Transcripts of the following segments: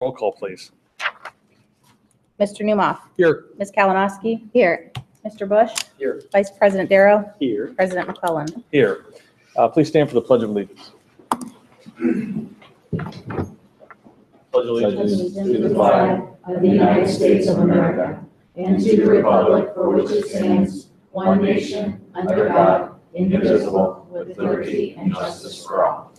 Roll call, please. Mr. Newmoff. Here. Ms. Kalinowski. Here. Mr. Bush. Here. Vice President Darrow. Here. President McClellan. Here. Please stand for the Pledge of Allegiance. Pledge Allegiance to the flag of the United States of America and to the republic for which it stands, one nation, under God, indivisible, with liberty and justice for all.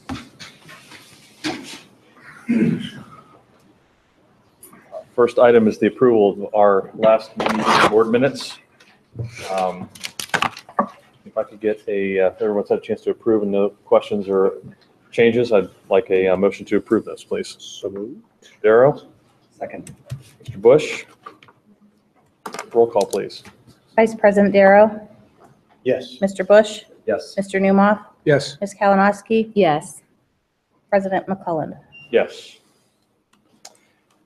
First item is the approval of our last meeting board minutes. If I could get if everyone's had a chance to approve and no questions or changes, I'd like a motion to approve this, please. So moved. Darrow. Second. Mr. Bush. Roll call, please. Vice President Darrow. Yes. Mr. Bush. Yes. Mr. Newmoff. Yes. Ms. Kalinowski. Yes. President McClellan. Yes.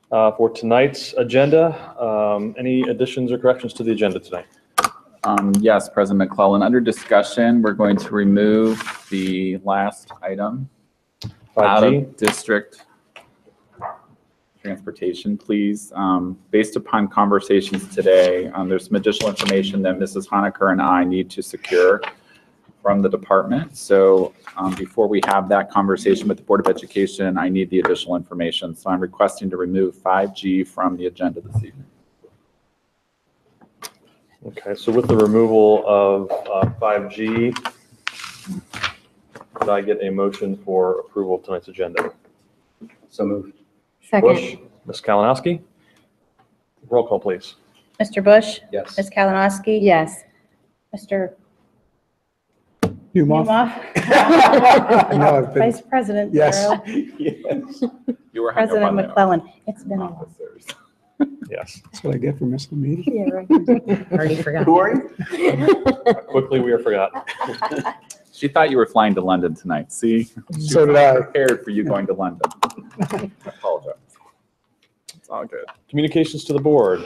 For tonight's agenda, any additions or corrections to the agenda tonight? Yes, President McClellan. Under discussion, we're going to remove the last item, 5G. out of district transportation, please. Based upon conversations today, there's some additional information that Mrs. Honaker and I need to secure from the department. So before we have that conversation with the Board of Education, I need the additional information. So I'm requesting to remove 5G from the agenda this evening. Okay, so with the removal of 5G, could I get a motion for approval of tonight's agenda? So moved. Second. Bush, Ms. Kalinowski. Roll call, please. Mr. Bush. Yes. Ms. Kalinowski. Yes. Mr. Newmoff. Newmoff. No, I've been- Vice President Yes. Darrow. Yes. You were hung up President on that. McClellan. It's been a while. Officers. Yes. That's what I get for missing the meeting. Yeah, right. Already forgot. Who are you? Quickly, we are forgotten. She thought you were flying to London tonight. See? She So was did I. prepared for you going to London. I apologize. It's all good. Communications to the board.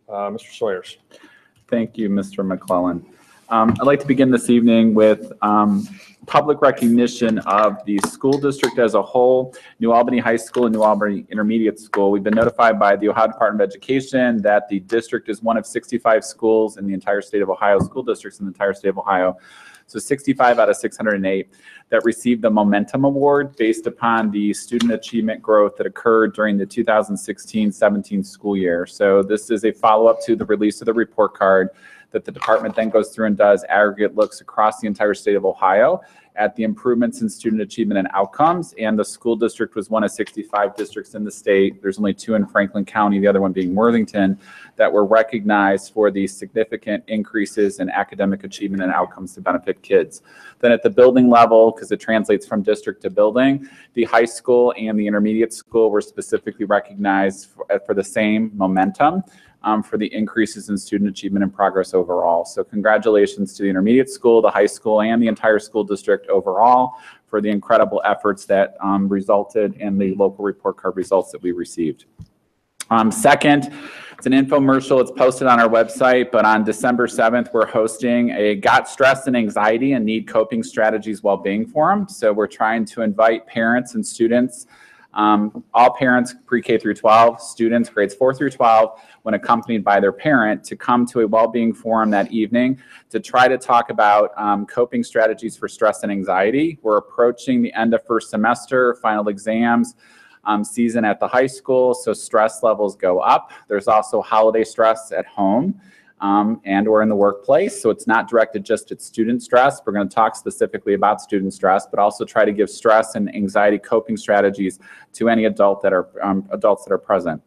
Mr. Sawyers. Thank you, Mr. McClellan. I'd like to begin this evening with public recognition of the school district as a whole, New Albany High School and New Albany Intermediate School. We've been notified by the Ohio Department of Education that the district is one of 65 schools in the entire state of Ohio, school districts in the entire state of Ohio. So 65 out of 608 that received the Momentum Award based upon the student achievement growth that occurred during the 2016-17 school year. So this is a follow-up to the release of the report card that the department then goes through and does aggregate looks across the entire state of Ohio at the improvements in student achievement and outcomes. And the school district was one of 65 districts in the state. There's only 2 in Franklin County, the other one being Worthington, that were recognized for the significant increases in academic achievement and outcomes to benefit kids. Then at the building level, because it translates from district to building, the high school and the intermediate school were specifically recognized for the same momentum. For the increases in student achievement and progress overall. So congratulations to the intermediate school, the high school, and the entire school district overall for the incredible efforts that resulted in the local report card results that we received. Second, it's an infomercial. It's posted on our website, but on December 7th, we're hosting a Got Stress and Anxiety and Need Coping Strategies Wellbeing Forum. So we're trying to invite parents and students, all parents pre-K through 12, students grades 4 through 12, when accompanied by their parent, to come to a well-being forum that evening to try to talk about coping strategies for stress and anxiety. We're approaching the end of first semester, final exams season at the high school, so stress levels go up. There's also holiday stress at home and or in the workplace, so it's not directed just at student stress. We're going to talk specifically about student stress, but also try to give stress and anxiety coping strategies to any adults that are present.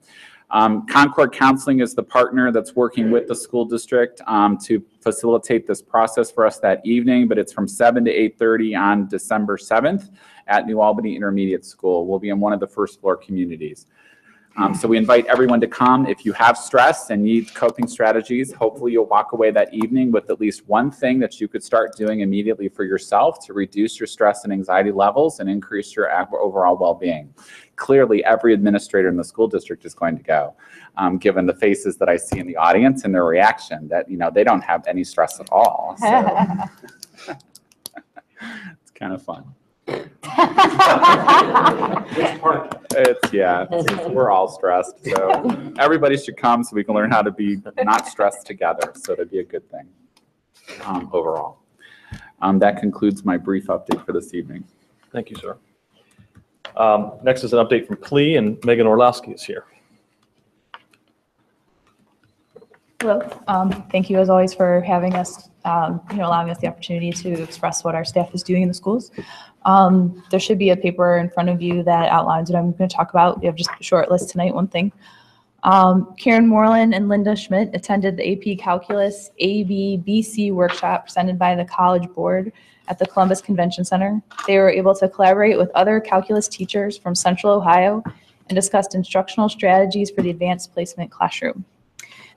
Concord Counseling is the partner that's working with the school district to facilitate this process for us that evening, but it's from 7 to 8:30 on December 7th at New Albany Intermediate School. We'll be in one of the first floor communities. So we invite everyone to come. If you have stress and need coping strategies, hopefully you'll walk away that evening with at least one thing that you could start doing immediately for yourself to reduce your stress and anxiety levels and increase your overall well-being. Clearly, every administrator in the school district is going to go, given the faces that I see in the audience and their reaction that, you know, they don't have any stress at all. So it's kind of fun. We're all stressed, so everybody should come so we can learn how to be not stressed together. So it'd be a good thing overall. That concludes my brief update for this evening. Thank you, sir. Next is an update from Clee, and Megan Orlowski is here. Hello. Thank you as always for having us, allowing us the opportunity to express what our staff is doing in the schools. There should be a paper in front of you that outlines what I'm going to talk about. We have just a short list tonight, one thing. Karen Moreland and Linda Schmidt attended the AP Calculus AB-BC workshop presented by the College Board at the Columbus Convention Center. They were able to collaborate with other calculus teachers from Central Ohio and discussed instructional strategies for the advanced placement classroom.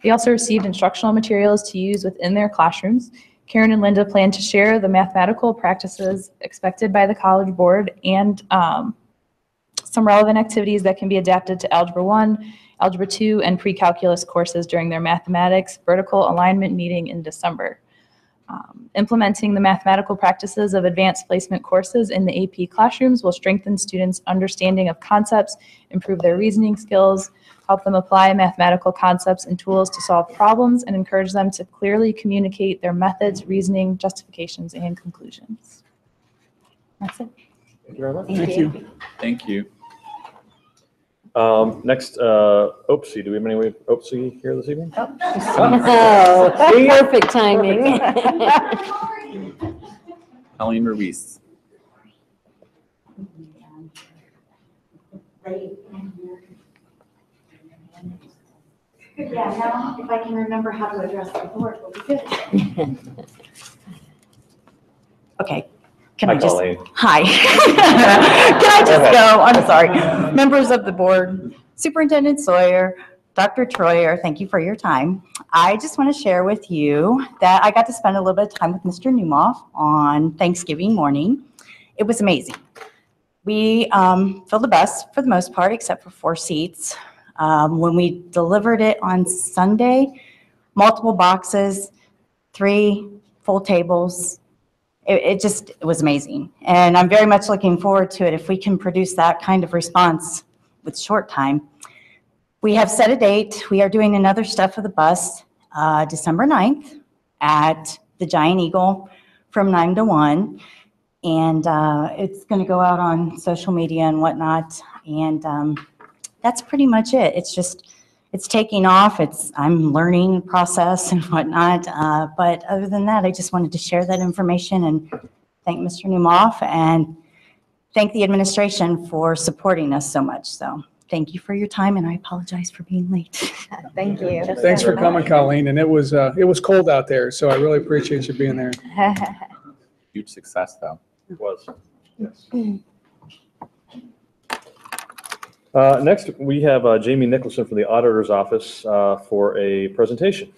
They also received instructional materials to use within their classrooms. Karen and Linda plan to share the mathematical practices expected by the College Board and some relevant activities that can be adapted to Algebra 1, Algebra 2, and pre-calculus courses during their mathematics vertical alignment meeting in December. Implementing the mathematical practices of advanced placement courses in the AP classrooms will strengthen students' understanding of concepts, improve their reasoning skills, help them apply mathematical concepts and tools to solve problems, and encourage them to clearly communicate their methods, reasoning, justifications, and conclusions. That's it. Thank you very much. Thank you. Thank you. Next, OPSI. Do we have any OPSI here this evening? Oh, perfect timing. Colleen Ruiz. Yeah, now if I can remember how to address the board, we'll be good. Okay. Can Hi, I just, Colleen. hi. Can I just go? I'm sorry. Members of the board, Superintendent Sawyer, Dr. Troyer, thank you for your time. I just want to share with you that I got to spend a little bit of time with Mr. Newmoff on Thanksgiving morning. It was amazing. We filled the bus for the most part, except for 4 seats. When we delivered it on Sunday, multiple boxes, 3 full tables. It was amazing. And I'm very much looking forward to it if we can produce that kind of response with short time. We have set a date. We are doing another Stuff of the Bus December 9th at the Giant Eagle from 9 to 1. And it's going to go out on social media and whatnot. And that's pretty much it. It's taking off. I'm learning process and whatnot. But other than that, I just wanted to share that information and thank Mr. Newmoff and thank the administration for supporting us so much. So thank you for your time, and I apologize for being late. Thank you. Thanks for coming, Colleen. And it was cold out there, so I really appreciate you being there. Huge success, though. It was. Yes. Next, we have Jamie Nicholson from the Auditor's Office for a presentation.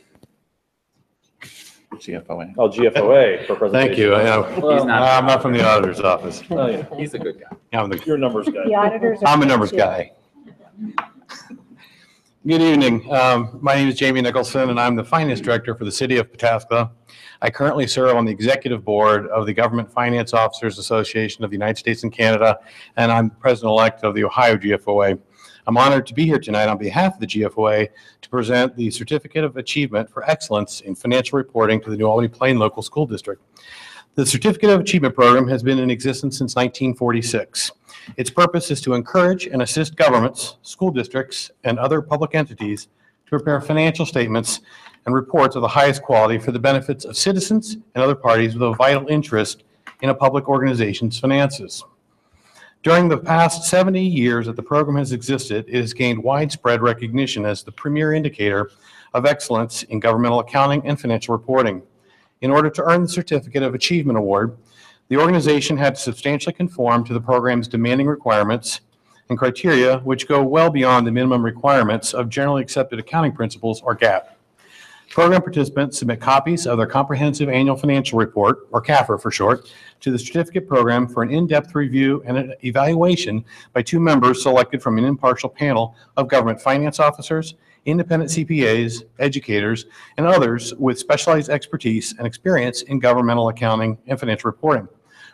GFOA. Oh, GFOA for presentation. Thank you. He's not- I'm not from the auditor's office. Oh, yeah. He's a good guy. You're a numbers guy. The auditors are. I'm a numbers guy. Good evening. My name is Jamie Nicholson, and I'm the Finance Director for the City of Pataskla. I currently serve on the Executive Board of the Government Finance Officers Association of the United States and Canada, and I'm President-elect of the Ohio GFOA. I'm honored to be here tonight on behalf of the GFOA to present the Certificate of Achievement for Excellence in Financial Reporting to the New Albany-Plain Local School District. The Certificate of Achievement program has been in existence since 1946. Its purpose is to encourage and assist governments, school districts, and other public entities to prepare financial statements and reports of the highest quality for the benefits of citizens and other parties with a vital interest in a public organization's finances. During the past 70 years that the program has existed, it has gained widespread recognition as the premier indicator of excellence in governmental accounting and financial reporting. In order to earn the Certificate of Achievement Award, the organization had to substantially conform to the program's demanding requirements and criteria, which go well beyond the minimum requirements of Generally Accepted Accounting Principles, or GAAP. Program participants submit copies of their Comprehensive Annual Financial Report, or CAFR for short, to the certificate program for an in-depth review and an evaluation by 2 members selected from an impartial panel of government finance officers, independent CPAs, educators, and others with specialized expertise and experience in governmental accounting and financial reporting.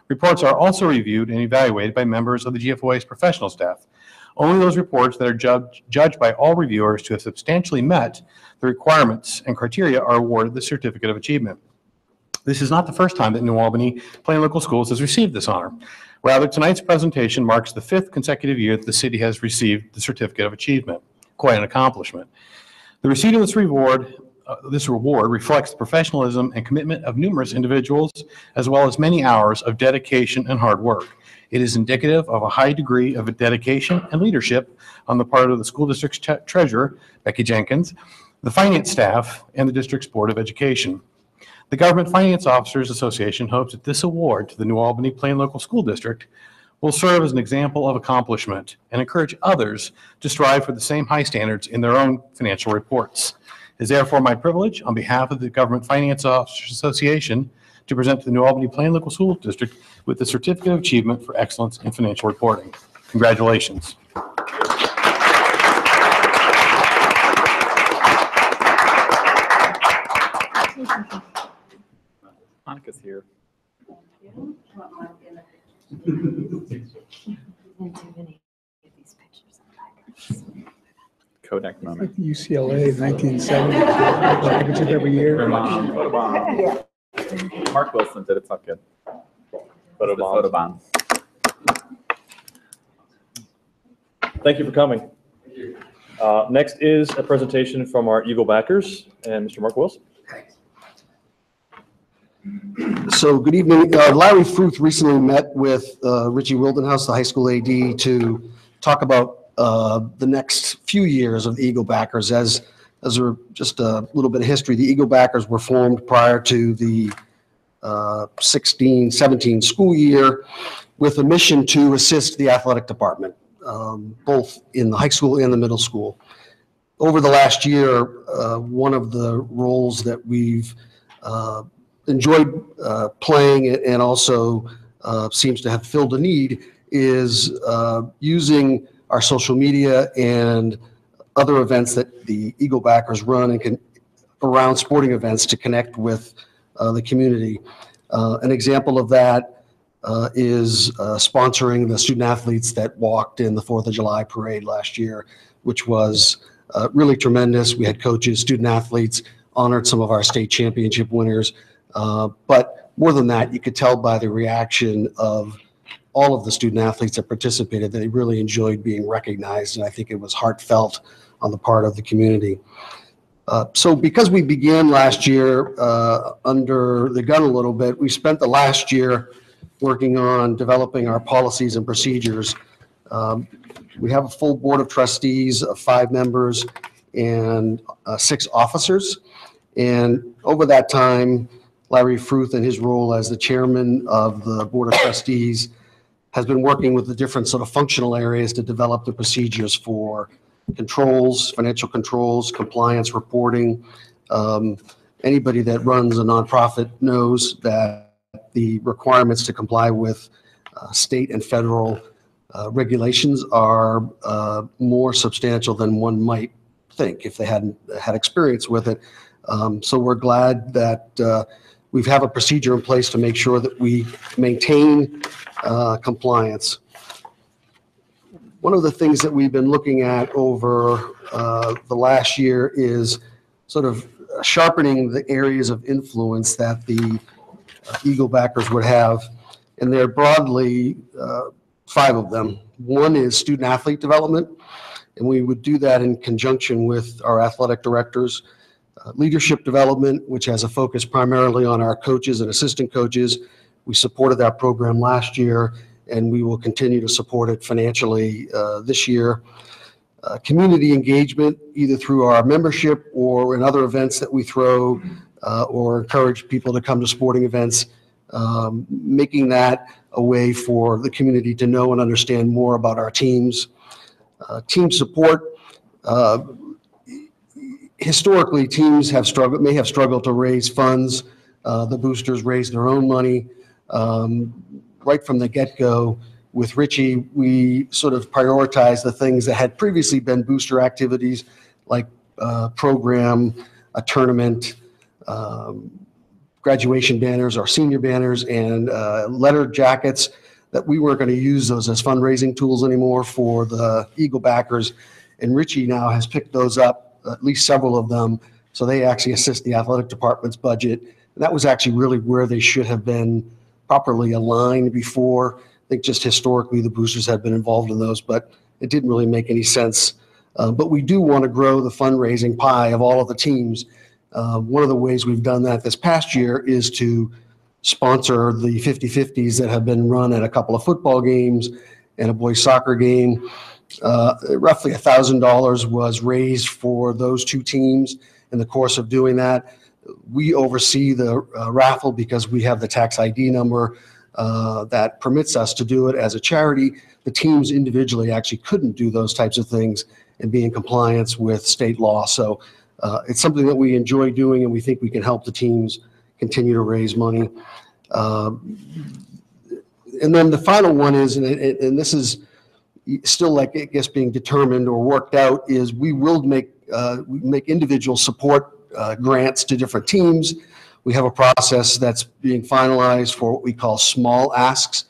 Reports are also reviewed and evaluated by members of the GFOA's professional staff. Only those reports that are judged by all reviewers to have substantially met the requirements and criteria are awarded the Certificate of Achievement. This is not the first time that New Albany-Plain Local Schools has received this honor. Rather, tonight's presentation marks the 5th consecutive year that the city has received the Certificate of Achievement. Quite an accomplishment. The receipt of this reward reflects the professionalism and commitment of numerous individuals, as well as many hours of dedication and hard work. It is indicative of a high degree of dedication and leadership on the part of the school district's treasurer, Becky Jenkins, the finance staff, and the district's Board of Education. The Government Finance Officers Association hopes that this award to the New Albany-Plain Local School District will serve as an example of accomplishment and encourage others to strive for the same high standards in their own financial reports. It is therefore my privilege, on behalf of the Government Finance Officers Association, to present to the New Albany-Plain Local School District with the Certificate of Achievement for Excellence in Financial Reporting. Congratulations. Monica's here. Kodak moment. UCLA, 1970, championship every year. Your mom, photo bomb. Mark Wilson did it. It's not good. Photo The bomb. photo bomb. Thank you for coming. Next is a presentation from our Eagle backers and Mr. Mark Wilson. So good evening. Larry Fruth recently met with Richie Wildenhouse, the high school AD, to talk about the next few years of the Eagle backers. As just a little bit of history, the Eagle backers were formed prior to the 16-17 school year with a mission to assist the athletic department, both in the high school and the middle school. Over the last year, one of the roles that we've enjoyed playing and also seems to have filled a need is using our social media and other events that the Eagle backers run and around sporting events to connect with the community. An example of that is sponsoring the student athletes that walked in the 4th of July parade last year, which was really tremendous. We had coaches, student athletes, honored some of our state championship winners. But more than that, you could tell by the reaction of all of the student athletes that participated that they really enjoyed being recognized, and I think it was heartfelt on the part of the community. So because we began last year under the gun a little bit, we spent the last year working on developing our policies and procedures. We have a full board of trustees of 5 members and 6 officers. And over that time, Larry Fruth, in his role as the chairman of the board of trustees, has been working with the different sort of functional areas to develop the procedures for controls, financial controls, compliance reporting. Anybody that runs a nonprofit knows that the requirements to comply with state and federal regulations are more substantial than one might think if they hadn't had experience with it. So we're glad that we have a procedure in place to make sure that we maintain compliance. One of the things that we've been looking at over the last year is sort of sharpening the areas of influence that the Eagle backers would have, and there are broadly 5 of them. One is student athlete development, and we would do that in conjunction with our athletic directors. Leadership development, which has a focus primarily on our coaches and assistant coaches. We supported that program last year, and we will continue to support it financially this year. Community engagement, either through our membership or in other events that we throw or encourage people to come to sporting events, making that a way for the community to know and understand more about our teams. Team support. Historically, teams may have struggled to raise funds. The boosters raised their own money. Right from the get-go, with Richie, we sort of prioritized the things that had previously been booster activities, like program, a tournament, graduation banners, our senior banners, and letter jackets, that we weren't going to use those as fundraising tools anymore for the Eagle backers. And Richie now has picked those up, at least several of them, so they actually assist the athletic department's budget. And that was actually really where they should have been properly aligned before. I think just historically the boosters had been involved in those, but it didn't really make any sense. But we do want to grow the fundraising pie of all of the teams. One of the ways we've done that this past year is to sponsor the 50-50s that have been run at a couple of football games and a boys soccer game. Roughly $1,000 was raised for those two teams in the course of doing that. We oversee the raffle because we have the tax ID number that permits us to do it as a charity. The teams individually actually couldn't do those types of things and be in compliance with state law. So it's something that we enjoy doing, and we think we can help the teams continue to raise money. And then the final one is, and this is still, like, I guess, being determined or worked out, is we will make individual support grants to different teams. We have a process that's being finalized for what we call small asks.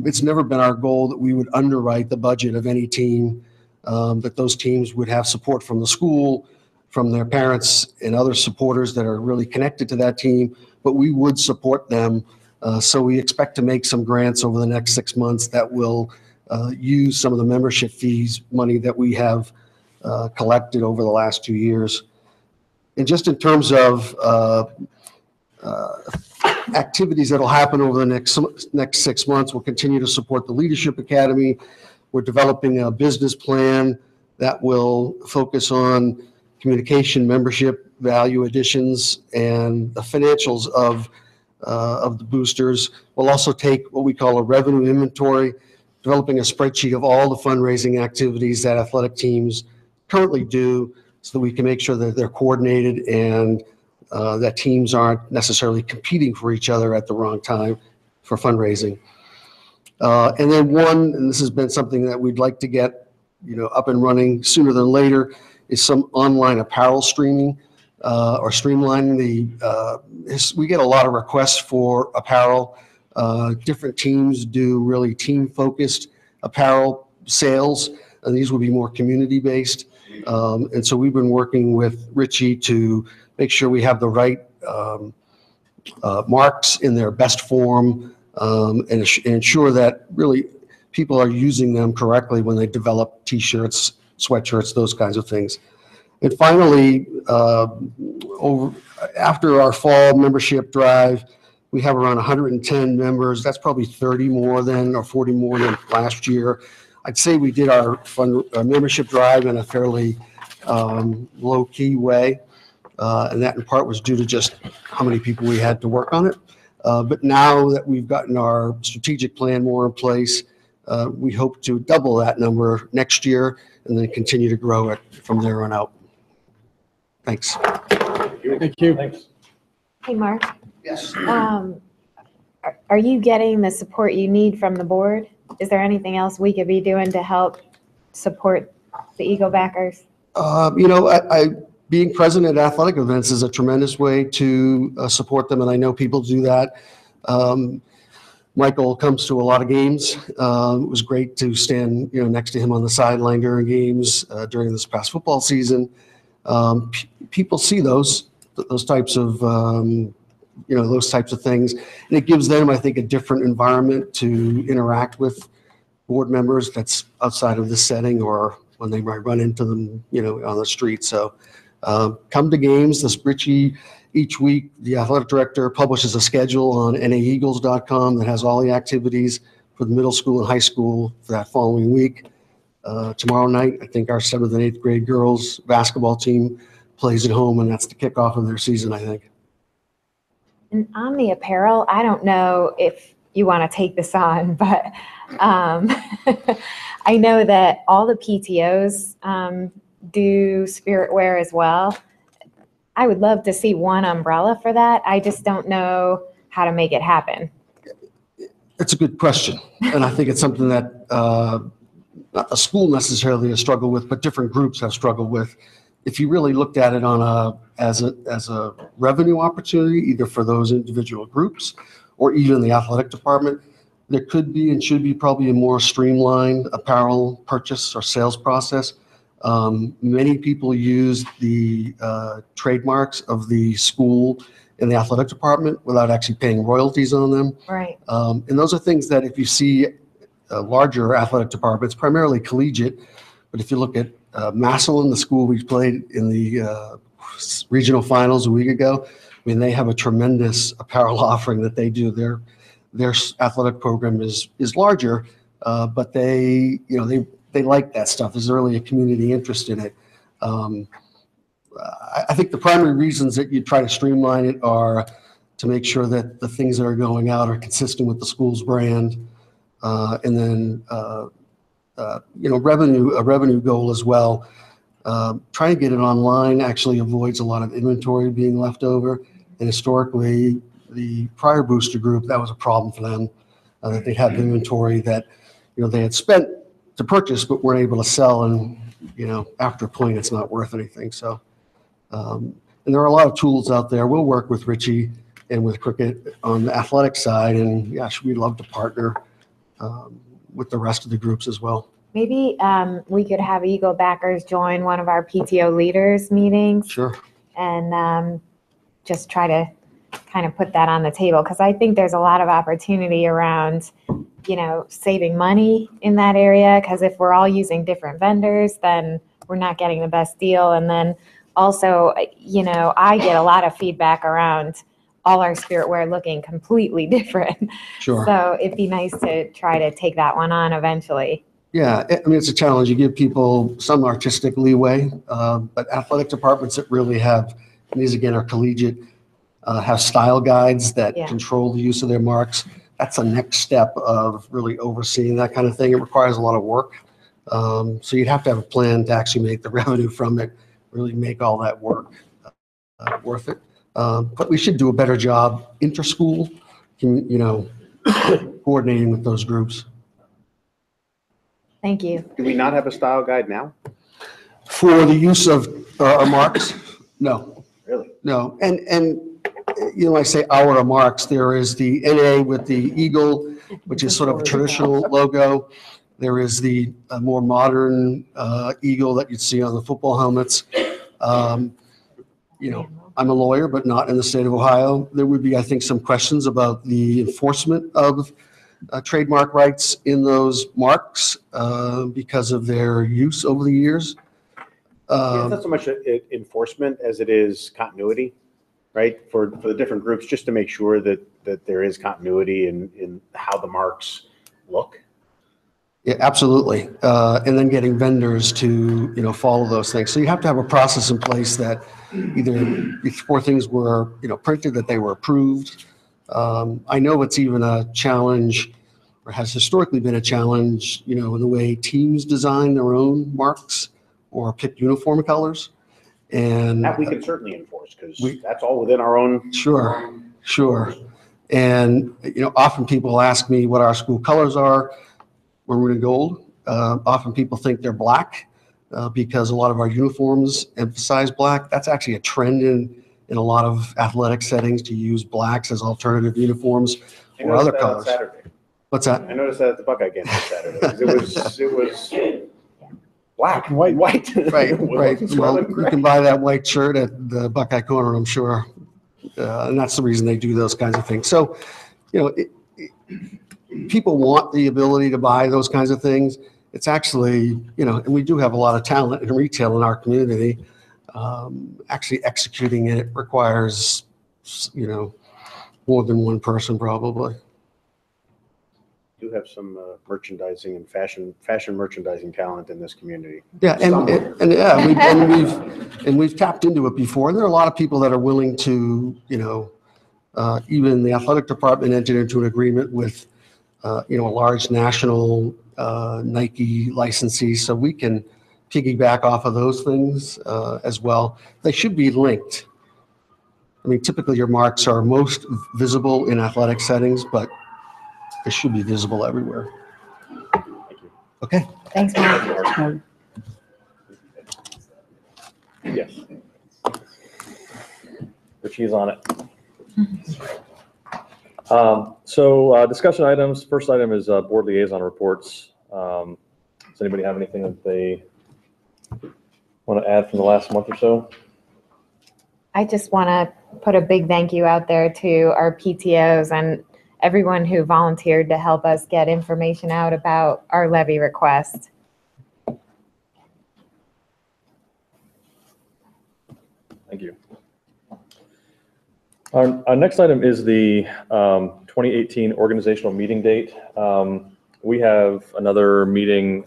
It's never been our goal that we would underwrite the budget of any team, that those teams would have support from the school, from their parents and other supporters that are really connected to that team, but we would support them. So we expect to make some grants over the next 6 months that will use some of the membership fees money that we have collected over the last 2 years. And just in terms of activities that'll happen over the next 6 months, we'll continue to support the Leadership Academy. We're developing a business plan that will focus on communication, membership, value additions, and the financials of the boosters. We'll also take what we call a revenue inventory, developing a spreadsheet of all the fundraising activities that athletic teams currently do, so that we can make sure that they're coordinated and that teams aren't necessarily competing for each other at the wrong time for fundraising. And then and this has been something that we'd like to get up and running sooner than later, is some online apparel streaming or streamlining we get a lot of requests for apparel. Different teams do really team-focused apparel sales, and these will be more community-based. And so we've been working with Richie to make sure we have the right marks in their best form, and ensure that really people are using them correctly when they develop T-shirts, sweatshirts, those kinds of things. And finally, after our fall membership drive, we have around 110 members. That's probably 30 more than, or 40 more than last year. I'd say we did our membership drive in a fairly low-key way, and that in part was due to just how many people we had to work on it. But now that we've gotten our strategic plan more in place, we hope to double that number next year and then continue to grow it from there on out. Thanks. Thank you. Thanks. Hey, Mark, Yes. are you getting the support you need from the board? Is there anything else we could be doing to help support the Eagle backers? Being present at athletic events is a tremendous way to support them, and I know people do that. Michael comes to a lot of games. It was great to stand, next to him on the sideline during games during this past football season. People see those types of those types of things, and it gives them, I think, a different environment to interact with board members that's outside of this setting, or when they might run into them, on the street. So come to games. This Richie, each week, the athletic director publishes a schedule on naeagles.com that has all the activities for the middle school and high school for that following week. Tomorrow night, I think our 7th and 8th grade girls basketball team plays at home, and that's the kickoff of their season, I think. And on the apparel, I don't know if you want to take this on, but I know that all the PTOs do spirit wear as well. I would love to see one umbrella for that. I just don't know how to make it happen. It's a good question, and I think it's something that not the school necessarily has struggled with, but different groups have struggled with. if you really looked at it as a revenue opportunity, either for those individual groups or even the athletic department, there could be and should be probably a more streamlined apparel purchase or sales process. Many people use the trademarks of the school and the athletic department without actually paying royalties on them. Right. And those are things that if you see larger athletic departments, primarily collegiate, but if you look at Massillon, the school we played in the regional finals a week ago, I mean, they have a tremendous apparel offering that they do. Their athletic program is larger, but they like that stuff. There's really a community interest in it. I think the primary reasons that you try to streamline it are to make sure that the things that are going out are consistent with the school's brand, and then a revenue goal as well. Trying to get it online actually avoids a lot of inventory being left over. And historically, the prior booster group, that was a problem for them, that they had inventory that, they had spent to purchase, but weren't able to sell. And, after a point, it's not worth anything. So, and there are a lot of tools out there. We'll work with Richie and with Cricket on the athletic side. And gosh, we'd love to partner with the rest of the groups as well. Maybe we could have Eagle backers join one of our PTO leaders meetings. Sure. And just try to kind of put that on the table, because I think there's a lot of opportunity around, saving money in that area, because if we're all using different vendors, then we're not getting the best deal. And then also, I get a lot of feedback around all our spirit wear looking completely different. Sure. So it'd be nice to try to take that one on eventually. Yeah, I mean, it's a challenge. You give people some artistic leeway, but athletic departments that really have, and these again are collegiate, have style guides that control the use of their marks. That's the next step of really overseeing that kind of thing. It requires a lot of work. So you'd have to have a plan to actually make the revenue from it, really make all that work worth it. But we should do a better job inter-school, coordinating with those groups. Thank you. Do we not have a style guide now? For the use of our marks? No. Really? No. And I say our marks, there is the NA with the eagle, which is sort of a traditional logo. There is the more modern eagle that you'd see on the football helmets. I'm a lawyer, but not in the state of Ohio. There would be, I think, some questions about the enforcement of trademark rights in those marks because of their use over the years. It's not so much enforcement as it is continuity, right? For the different groups, just to make sure that there is continuity in how the marks look. Yeah, absolutely. And then getting vendors to, follow those things. So you have to have a process in place that either before things were, printed, that they were approved. I know it's even a challenge, or has historically been a challenge, in the way teams design their own marks or pick uniform colors. And that we can certainly enforce, because that's all within our own. Sure. And, often people ask me what our school colors are. Maroon and gold. Often people think they're black because a lot of our uniforms emphasize black. That's actually a trend in a lot of athletic settings to use blacks as alternative uniforms or other colors. Saturday. What's that? I noticed that at the Buckeye game on Saturday. It was black and white. Right. Well, you can buy that white shirt at the Buckeye Corner, I'm sure. And that's the reason they do those kinds of things. So, people want the ability to buy those kinds of things. It's actually, and we do have a lot of talent in retail in our community. Actually executing it requires, more than one person probably. We do have some merchandising and fashion merchandising talent in this community. Yeah, we've tapped into it before. And there are a lot of people that are willing to, even the athletic department entered into an agreement with a large national Nike licensee, so we can piggyback off of those things as well. They should be linked. I mean, typically your marks are most visible in athletic settings, but they should be visible everywhere. Thank you. Okay. Thanks, Mark. Yes. Richie's on it. Discussion items. First item is board liaison reports. Does anybody have anything that they want to add from the last month or so? I just want to put a big thank you out there to our PTOs and everyone who volunteered to help us get information out about our levy request. Thank you. Our next item is the 2018 organizational meeting date. We have another meeting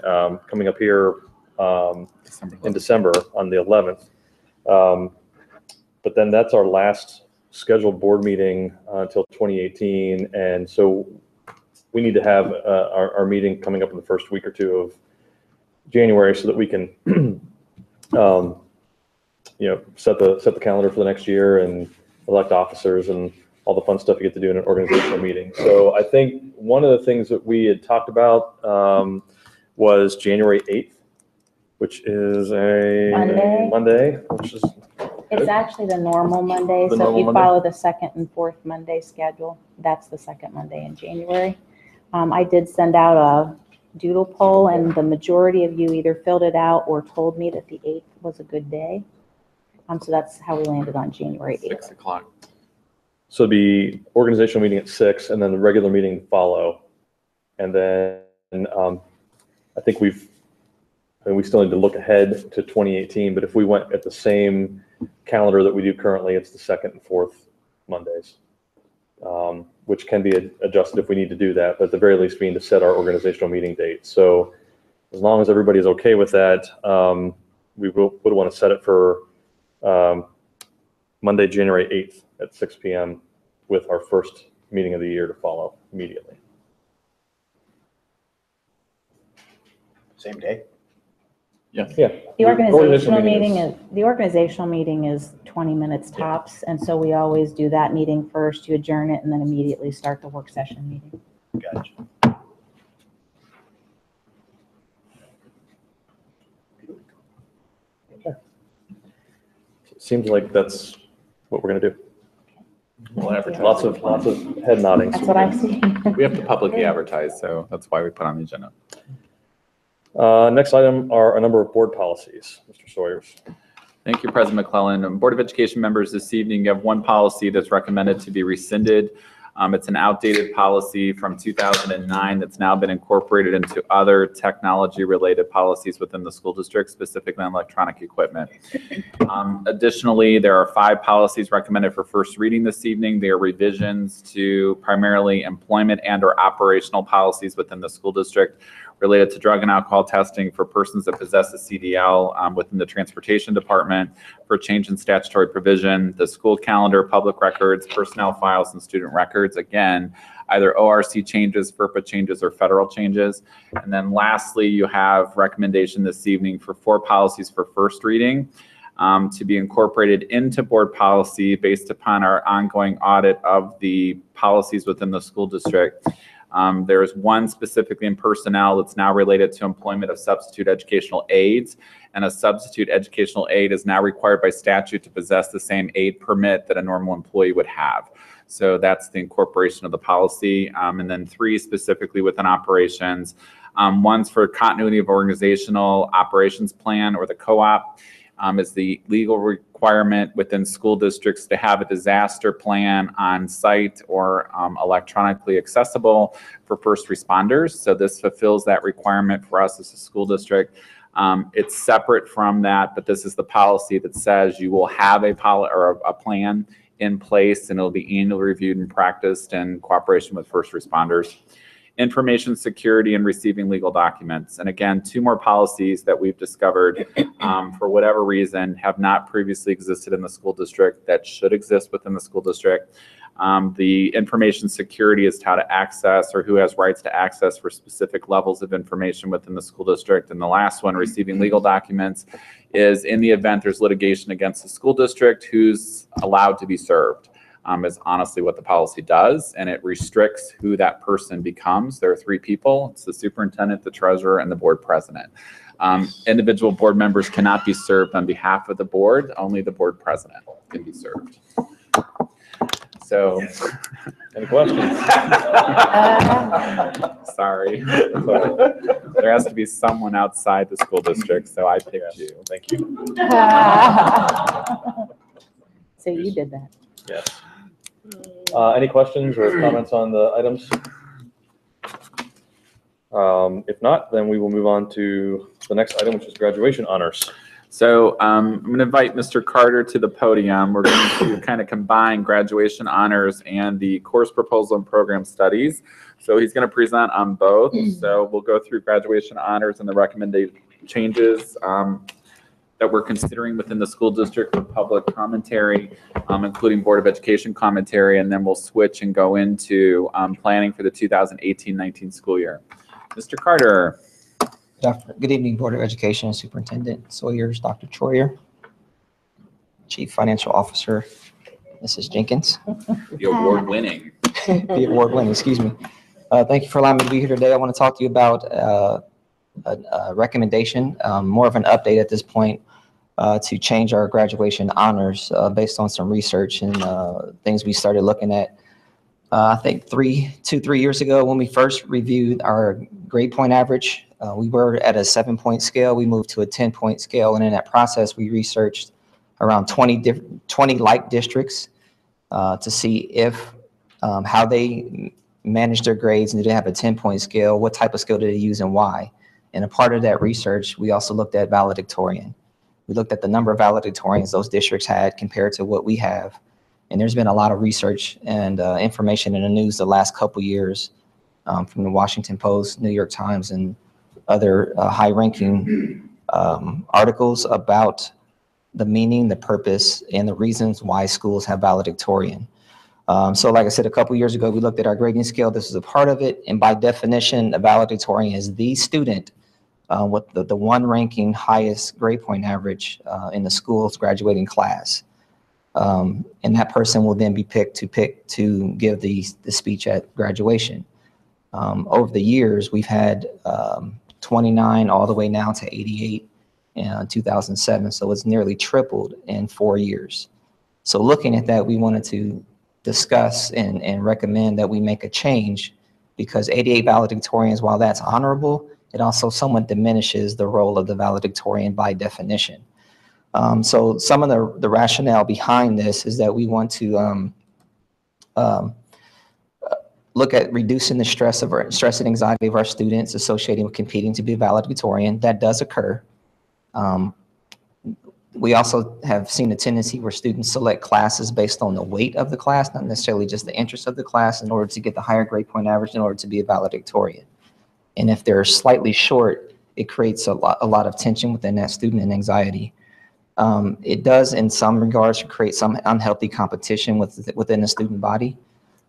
coming up here in December on the 11th. But then that's our last scheduled board meeting until 2018. And so we need to have our meeting coming up in the first week or two of January so that we can set the calendar for the next year and elect officers and all the fun stuff you get to do in an organizational meeting. So I think one of the things that we had talked about was January 8th, which is a Monday, which is It's actually the normal Monday, The so normal if you Monday? follow the second and fourth Monday schedule, that's the second Monday in January. I did send out a doodle poll, and the majority of you either filled it out or told me that the 8th was a good day. So that's how we landed on January 8th. 6 o'clock. So the organizational meeting at 6 and then the regular meeting to follow. And then I think we still need to look ahead to 2018, but if we went at the same calendar that we do currently, it's the second and fourth Mondays, which can be adjusted if we need to do that. But at the very least, we need to set our organizational meeting date. So as long as everybody's okay with that, we would want to set it for Monday, January 8th at 6 p.m. with our first meeting of the year to follow immediately. Same day? Yeah. The organizational meeting is 20 minutes tops, and so we always do that meeting first, you adjourn it, and then immediately start the work session meeting. Gotcha. Seems like that's what we're going to do. We'll advertise. Lots of head nodding. That's what I see. We have to publicly advertise, so that's why we put on the agenda. Next item are a number of board policies. Mr. Sawyers. Thank you, President McClellan. Board of Education members, this evening you have one policy that's recommended to be rescinded. It's an outdated policy from 2009 that's now been incorporated into other technology-related policies within the school district, specifically on electronic equipment. Additionally, there are 5 policies recommended for first reading this evening. They are revisions to primarily employment and/or operational policies within the school district related to drug and alcohol testing for persons that possess a CDL within the transportation department, for change in statutory provision, the school calendar, public records, personnel files, and student records. Again, either ORC changes, FERPA changes, or federal changes. And then lastly, you have recommendation this evening for 4 policies for first reading to be incorporated into board policy based upon our ongoing audit of the policies within the school district. There's one specifically in personnel that's now related to employment of substitute educational aides, and a substitute educational aide is now required by statute to possess the same aide permit that a normal employee would have. So that's the incorporation of the policy. And then 3 specifically within operations. One's for continuity of organizational operations plan, or the co-op. Is the legal requirement within school districts to have a disaster plan on site or electronically accessible for first responders. So this fulfills that requirement for us as a school district. It's separate from that, but this is the policy that says you will have a plan in place, and it'll be annually reviewed and practiced in cooperation with first responders. Information security and receiving legal documents. And again, 2 more policies that we've discovered for whatever reason have not previously existed in the school district that should exist within the school district. The information security is how to access, or who has rights to access for specific levels of information within the school district. And the last one, receiving legal documents, is in the event there's litigation against the school district, who's allowed to be served. Is honestly what the policy does, and it restricts who that person becomes. There are 3 people. It's the superintendent, the treasurer, and the board president. Individual board members cannot be served on behalf of the board. Only the board president can be served. So, Any questions? sorry. There has to be someone outside the school district, so I picked you. Thank you. So you did that. Yes. Any questions or comments on the items? If not, then we will move on to the next item, which is graduation honors. So I'm going to invite Mr. Carter to the podium. We're going to kind of combine graduation honors and the course proposal and program studies. So he's going to present on both. So we'll go through graduation honors and the recommended changes that we're considering within the school district for public commentary, including Board of Education commentary, and then we'll switch and go into planning for the 2018-19 school year. Mr. Carter. Good evening, Board of Education Superintendent Sawyers, Dr. Troyer, Chief Financial Officer, Mrs. Jenkins. The award-winning. The award-winning, excuse me. Thank you for allowing me to be here today. I want to talk to you about a recommendation, more of an update at this point, to change our graduation honors based on some research and things we started looking at. I think 3 years ago when we first reviewed our grade point average, we were at a 7-point scale. We moved to a 10-point scale, and in that process, we researched around 20 like districts to see if how they managed their grades, and did they have a 10-point scale, what type of scale did they use, and why. And a part of that research, we also looked at valedictorian. We looked at the number of valedictorians those districts had compared to what we have. And there's been a lot of research and information in the news the last couple years from the Washington Post, New York Times, and other high-ranking articles about the meaning, the purpose, and the reasons why schools have valedictorian. So like I said, a couple years ago, we looked at our grading scale. This is a part of it. And by definition, a valedictorian is the student with the one ranking highest grade point average in the school's graduating class. And that person will then be picked to give the speech at graduation. Over the years, we've had 29 all the way now to 88 in 2007. So it's nearly tripled in 4 years. So looking at that, we wanted to discuss and recommend that we make a change, because 88 valedictorians, while that's honorable, it also somewhat diminishes the role of the valedictorian by definition. So some of the rationale behind this is that we want to look at reducing the stress and anxiety of our students associated with competing to be a valedictorian. That does occur. We also have seen a tendency where students select classes based on the weight of the class, not necessarily just the interest of the class, in order to get the higher grade point average in order to be a valedictorian. And if they're slightly short, it creates a lot of tension within that student and anxiety. It does, in some regards, create some unhealthy competition within the student body.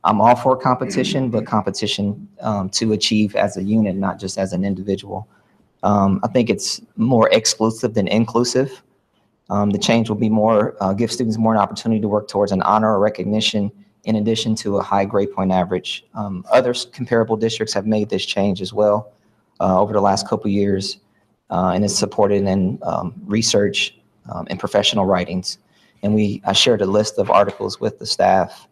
I'm all for competition, but competition to achieve as a unit, not just as an individual. I think it's more exclusive than inclusive. The change will be more, give students more an opportunity to work towards an honor or recognition in addition to a high grade point average. Other comparable districts have made this change as well over the last couple of years, and it's supported in research and professional writings. And I shared a list of articles with the staff,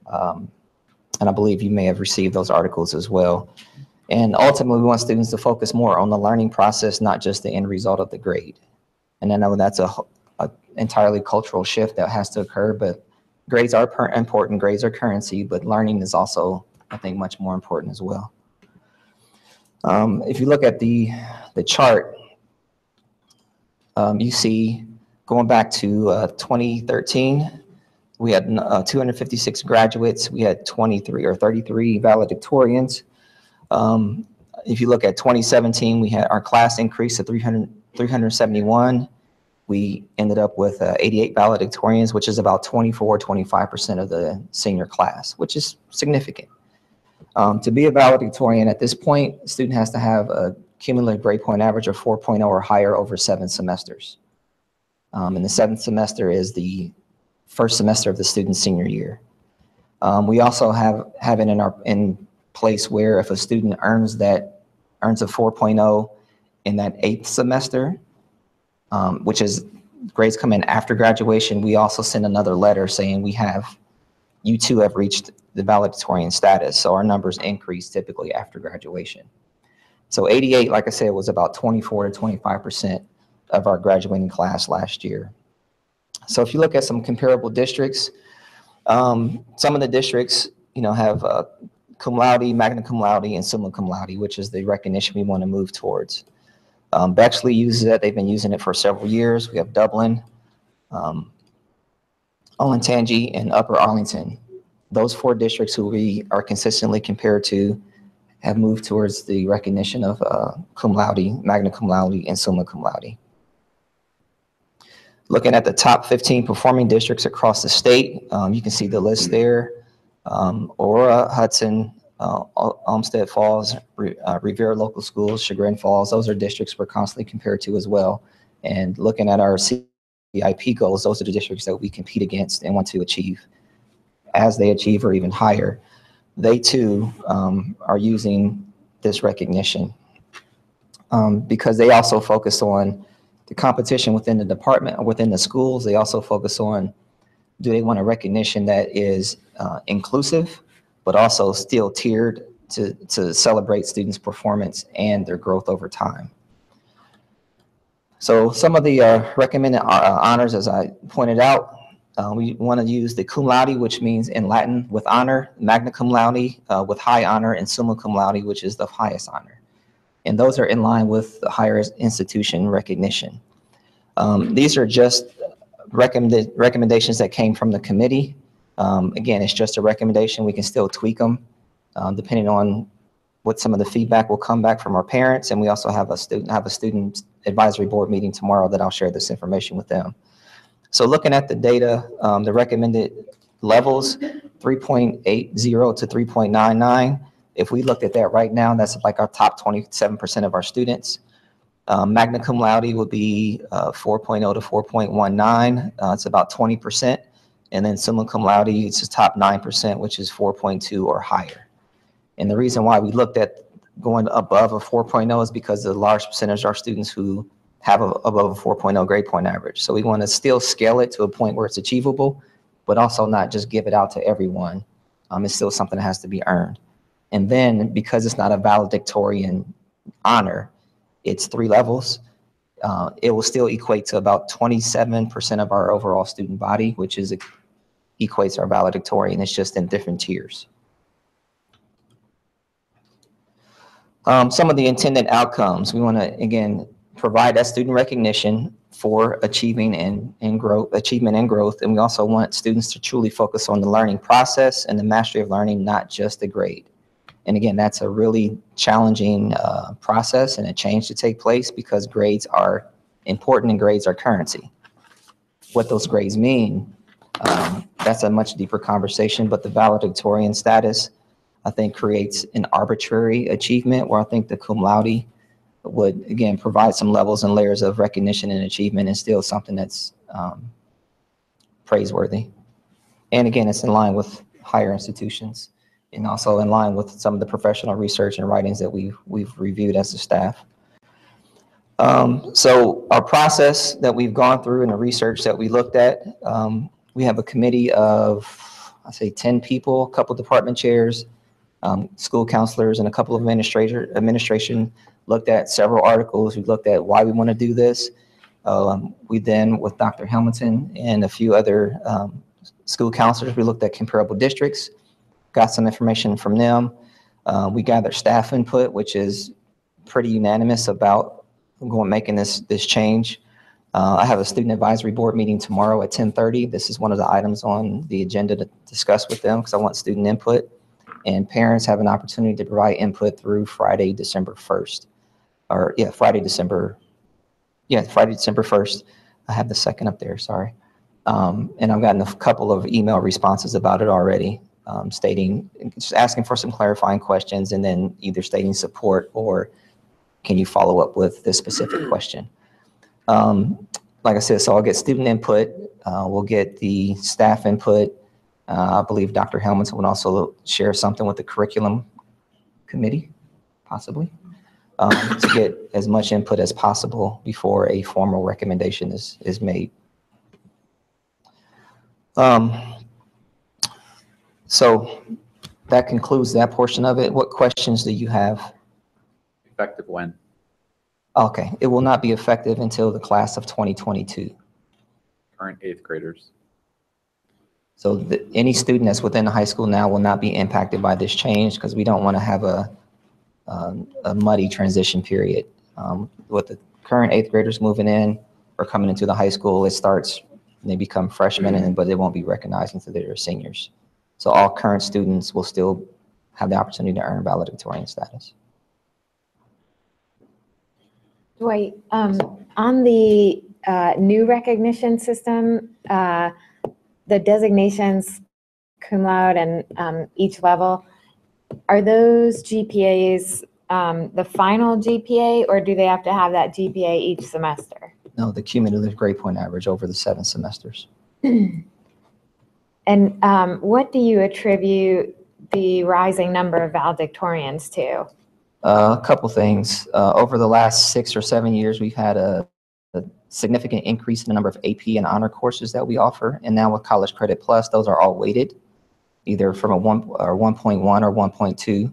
and I believe you may have received those articles as well. And ultimately, we want students to focus more on the learning process, not just the end result of the grade. And I know that's a entirely cultural shift that has to occur, but grades are important, grades are currency, but learning is also, I think, much more important as well. If you look at the chart, you see going back to 2013, we had 256 graduates, we had 23 or 33 valedictorians. If you look at 2017, we had our class increase to 371. We ended up with 88 valedictorians, which is about 25% of the senior class, which is significant. To be a valedictorian at this point, a student has to have a cumulative grade point average of 4.0 or higher over 7 semesters. And the 7th semester is the first semester of the student's senior year. We also have it in place where if a student earns a 4.0 in that 8th semester, which is grades come in after graduation, we also send another letter saying you too have reached the valedictorian status. So our numbers increase typically after graduation. So 88, like I said, was about 24 to 25% of our graduating class last year. So if you look at some comparable districts, some of the districts, have cum laude, magna cum laude, and summa cum laude, which is the recognition we want to move towards. Bexley uses it. They've been using it for several years. We have Dublin, Olentangy, and Upper Arlington. Those 4 districts who we are consistently compared to have moved towards the recognition of cum laude, magna cum laude, and summa cum laude. Looking at the top 15 performing districts across the state, you can see the list there. Aurora, Hudson, Olmsted Falls, Revere Local Schools, Chagrin Falls, those are districts we're constantly compared to as well. And looking at our CIP goals, those are the districts that we compete against and want to achieve. As they achieve or even higher, they too are using this recognition because they also focus on the competition within the department or within the schools. They also focus on, do they want a recognition that is inclusive, but also still tiered to celebrate students' performance and their growth over time. So some of the recommended honors, as I pointed out, we want to use the cum laude, which means in Latin with honor, magna cum laude with high honor, and summa cum laude, which is the highest honor. And those are in line with the higher institution recognition. These are just recommendations that came from the committee. Again, it's just a recommendation. We can still tweak them depending on what some of the feedback will come back from our parents. And we also have a student advisory board meeting tomorrow that I'll share this information with them. So looking at the data, the recommended levels, 3.80 to 3.99. If we looked at that right now, that's like our top 27% of our students. Magna cum laude would be 4.0 to 4.19. It's about 20%. And then summa cum laude, it's the top 9%, which is 4.2 or higher. And the reason why we looked at going above a 4.0 is because the large percentage of our students who have above a 4.0 grade point average. So we want to still scale it to a point where it's achievable, but also not just give it out to everyone. It's still something that has to be earned. And then because it's not a valedictorian honor, it's 3 levels. It will still equate to about 27% of our overall student body, which is equates our valedictorian. It's just in different tiers. Some of the intended outcomes, we want to, again, provide that student recognition for achievement and growth. And we also want students to truly focus on the learning process and the mastery of learning, not just the grade. And again, that's a really challenging process and a change to take place because grades are important and grades are currency. What those grades mean, that's a much deeper conversation, but the valedictorian status, I think, creates an arbitrary achievement where I think the cum laude would, again, provide some levels and layers of recognition and achievement and still something that's praiseworthy. And again, it's in line with higher institutions and also in line with some of the professional research and writings that we've reviewed as a staff. So our process that we've gone through and the research that we looked at, we have a committee of, I say 10 people, a couple department chairs, school counselors, and a couple of administration looked at several articles. We looked at why we want to do this. We then, with Dr. Hamilton and a few other school counselors, we looked at comparable districts, got some information from them. We gathered staff input, which is pretty unanimous about making this change. I have a student advisory board meeting tomorrow at 10:30. This is one of the items on the agenda to discuss with them because I want student input, and parents have an opportunity to provide input through Friday, December 1st. Friday, December 1st. I have the second up there, sorry. And I've gotten a couple of email responses about it already, just asking for some clarifying questions and then either stating support or can you follow up with this specific question? Like I said, so I'll get student input, we'll get the staff input. I believe Dr. Hamilton would also share something with the curriculum committee, possibly. to get as much input as possible before a formal recommendation is made. So that concludes that portion of it. What questions do you have? Effective when? Okay, it will not be effective until the class of 2022. Current 8th graders. So any student that's within the high school now will not be impacted by this change because we don't want to have a muddy transition period. With the current 8th graders moving in or coming into the high school, it starts, they become freshmen, but it won't be recognized until they're seniors. So all current students will still have the opportunity to earn valedictorian status. Dwight, on the new recognition system, the designations cum laude and each level, are those GPAs the final GPA, or do they have to have that GPA each semester? No, the cumulative grade point average over the 7 semesters. And what do you attribute the rising number of valedictorians to? A couple things. Over the last 6 or 7 years, we've had a significant increase in the number of AP and honor courses that we offer. And now with College Credit Plus, those are all weighted, either from a 1 or 1.1 or 1.2.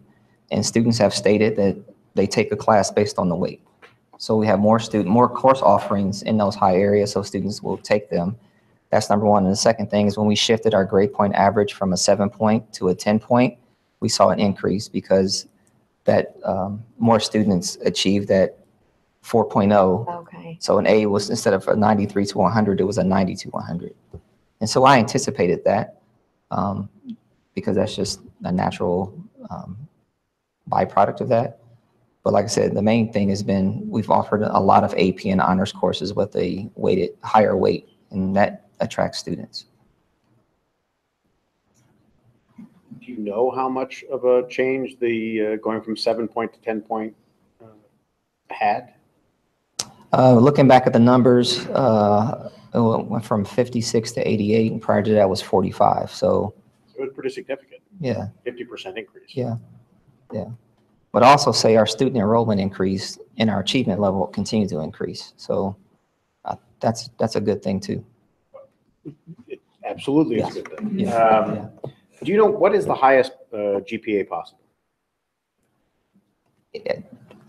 And students have stated that they take a class based on the weight. So we have more course offerings in those high areas, so students will take them. That's number one. And the second thing is when we shifted our grade point average from a 7-point to a 10-point, we saw an increase because that more students achieved that 4.0. Okay. So an A was, instead of a 93 to 100, it was a 90 to 100. And so I anticipated that because that's just a natural byproduct of that. But like I said, the main thing has been we've offered a lot of AP and honors courses with a higher weight, and that attracts students. Do you know how much of a change the going from 7-point to 10-point had? Looking back at the numbers, it went from 56 to 88, and prior to that was 45. So it was pretty significant. Yeah. 50% increase. Yeah. Yeah. But also say our student enrollment increased and our achievement level continued to increase. So that's a good thing too. It absolutely Yes. is a good thing. Yeah. Do you know what is the highest GPA possible?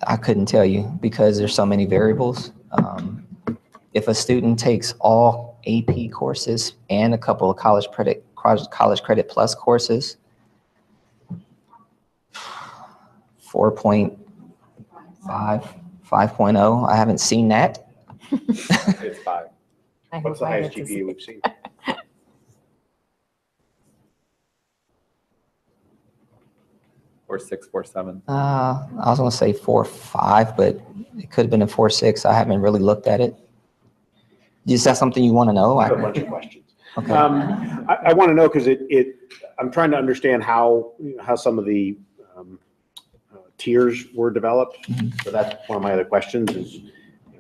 I couldn't tell you because there's so many variables. If a student takes all AP courses and a couple of College Credit Plus courses, 4.5, 5.0. I haven't seen that. It's 5. What's the highest GPA we've seen? 4.6, 4.7. I was going to say 4.5, but it could have been a 4.6. I haven't really looked at it. Is that something you want to know? I have a bunch of questions. Okay. I want to know because I'm trying to understand how some of the tiers were developed. So that's one of my other questions is,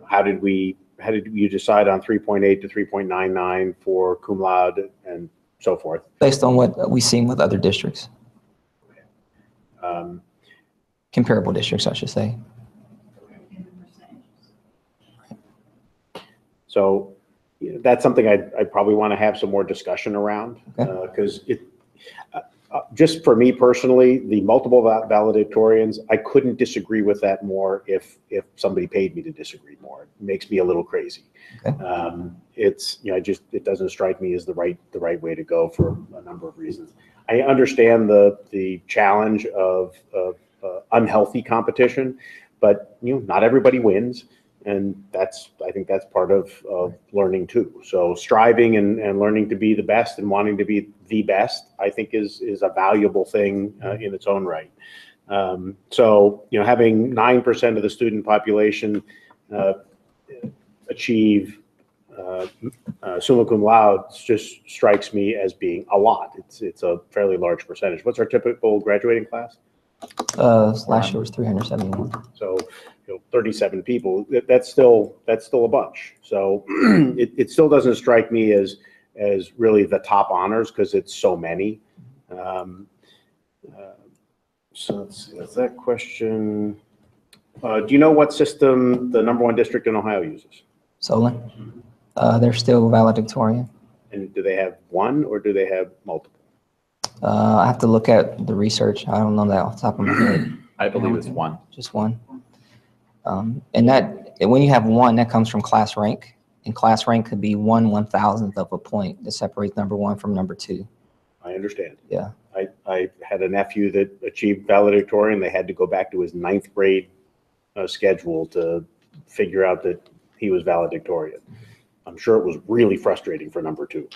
how did you decide on 3.8 to 3.99 for cum laude and so forth? Based on what we've seen with other districts. Comparable districts, I should say. So that's something I'd probably want to have some more discussion around because just for me personally, the multiple valedictorians, I couldn't disagree with that more if somebody paid me to disagree more. It makes me a little crazy. Okay. It doesn't strike me as the right way to go for a number of reasons. I understand the challenge of unhealthy competition, but not everybody wins. And I think that's part of learning too. So striving and learning to be the best and wanting to be the best, I think is a valuable thing in its own right. So having 9% of the student population achieve summa cum laude just strikes me as being a lot. It's a fairly large percentage. What's our typical graduating class? Last year was 371. So 37 people. That's still a bunch. So it still doesn't strike me as really the top honors because it's so many. So let's see. That's that question. Do you know what system the number one district in Ohio uses? Solon. They're still valedictorian. And do they have one or do they have multiple? I have to look at the research. I don't know that off the top of my head. I believe it's one. Just one. And that, when you have one, that comes from class rank. And class rank could be 1/1000th of a point that separates number one from number two. I understand. Yeah. I had a nephew that achieved valedictorian. They had to go back to his 9th grade schedule to figure out that he was valedictorian. I'm sure it was really frustrating for number two.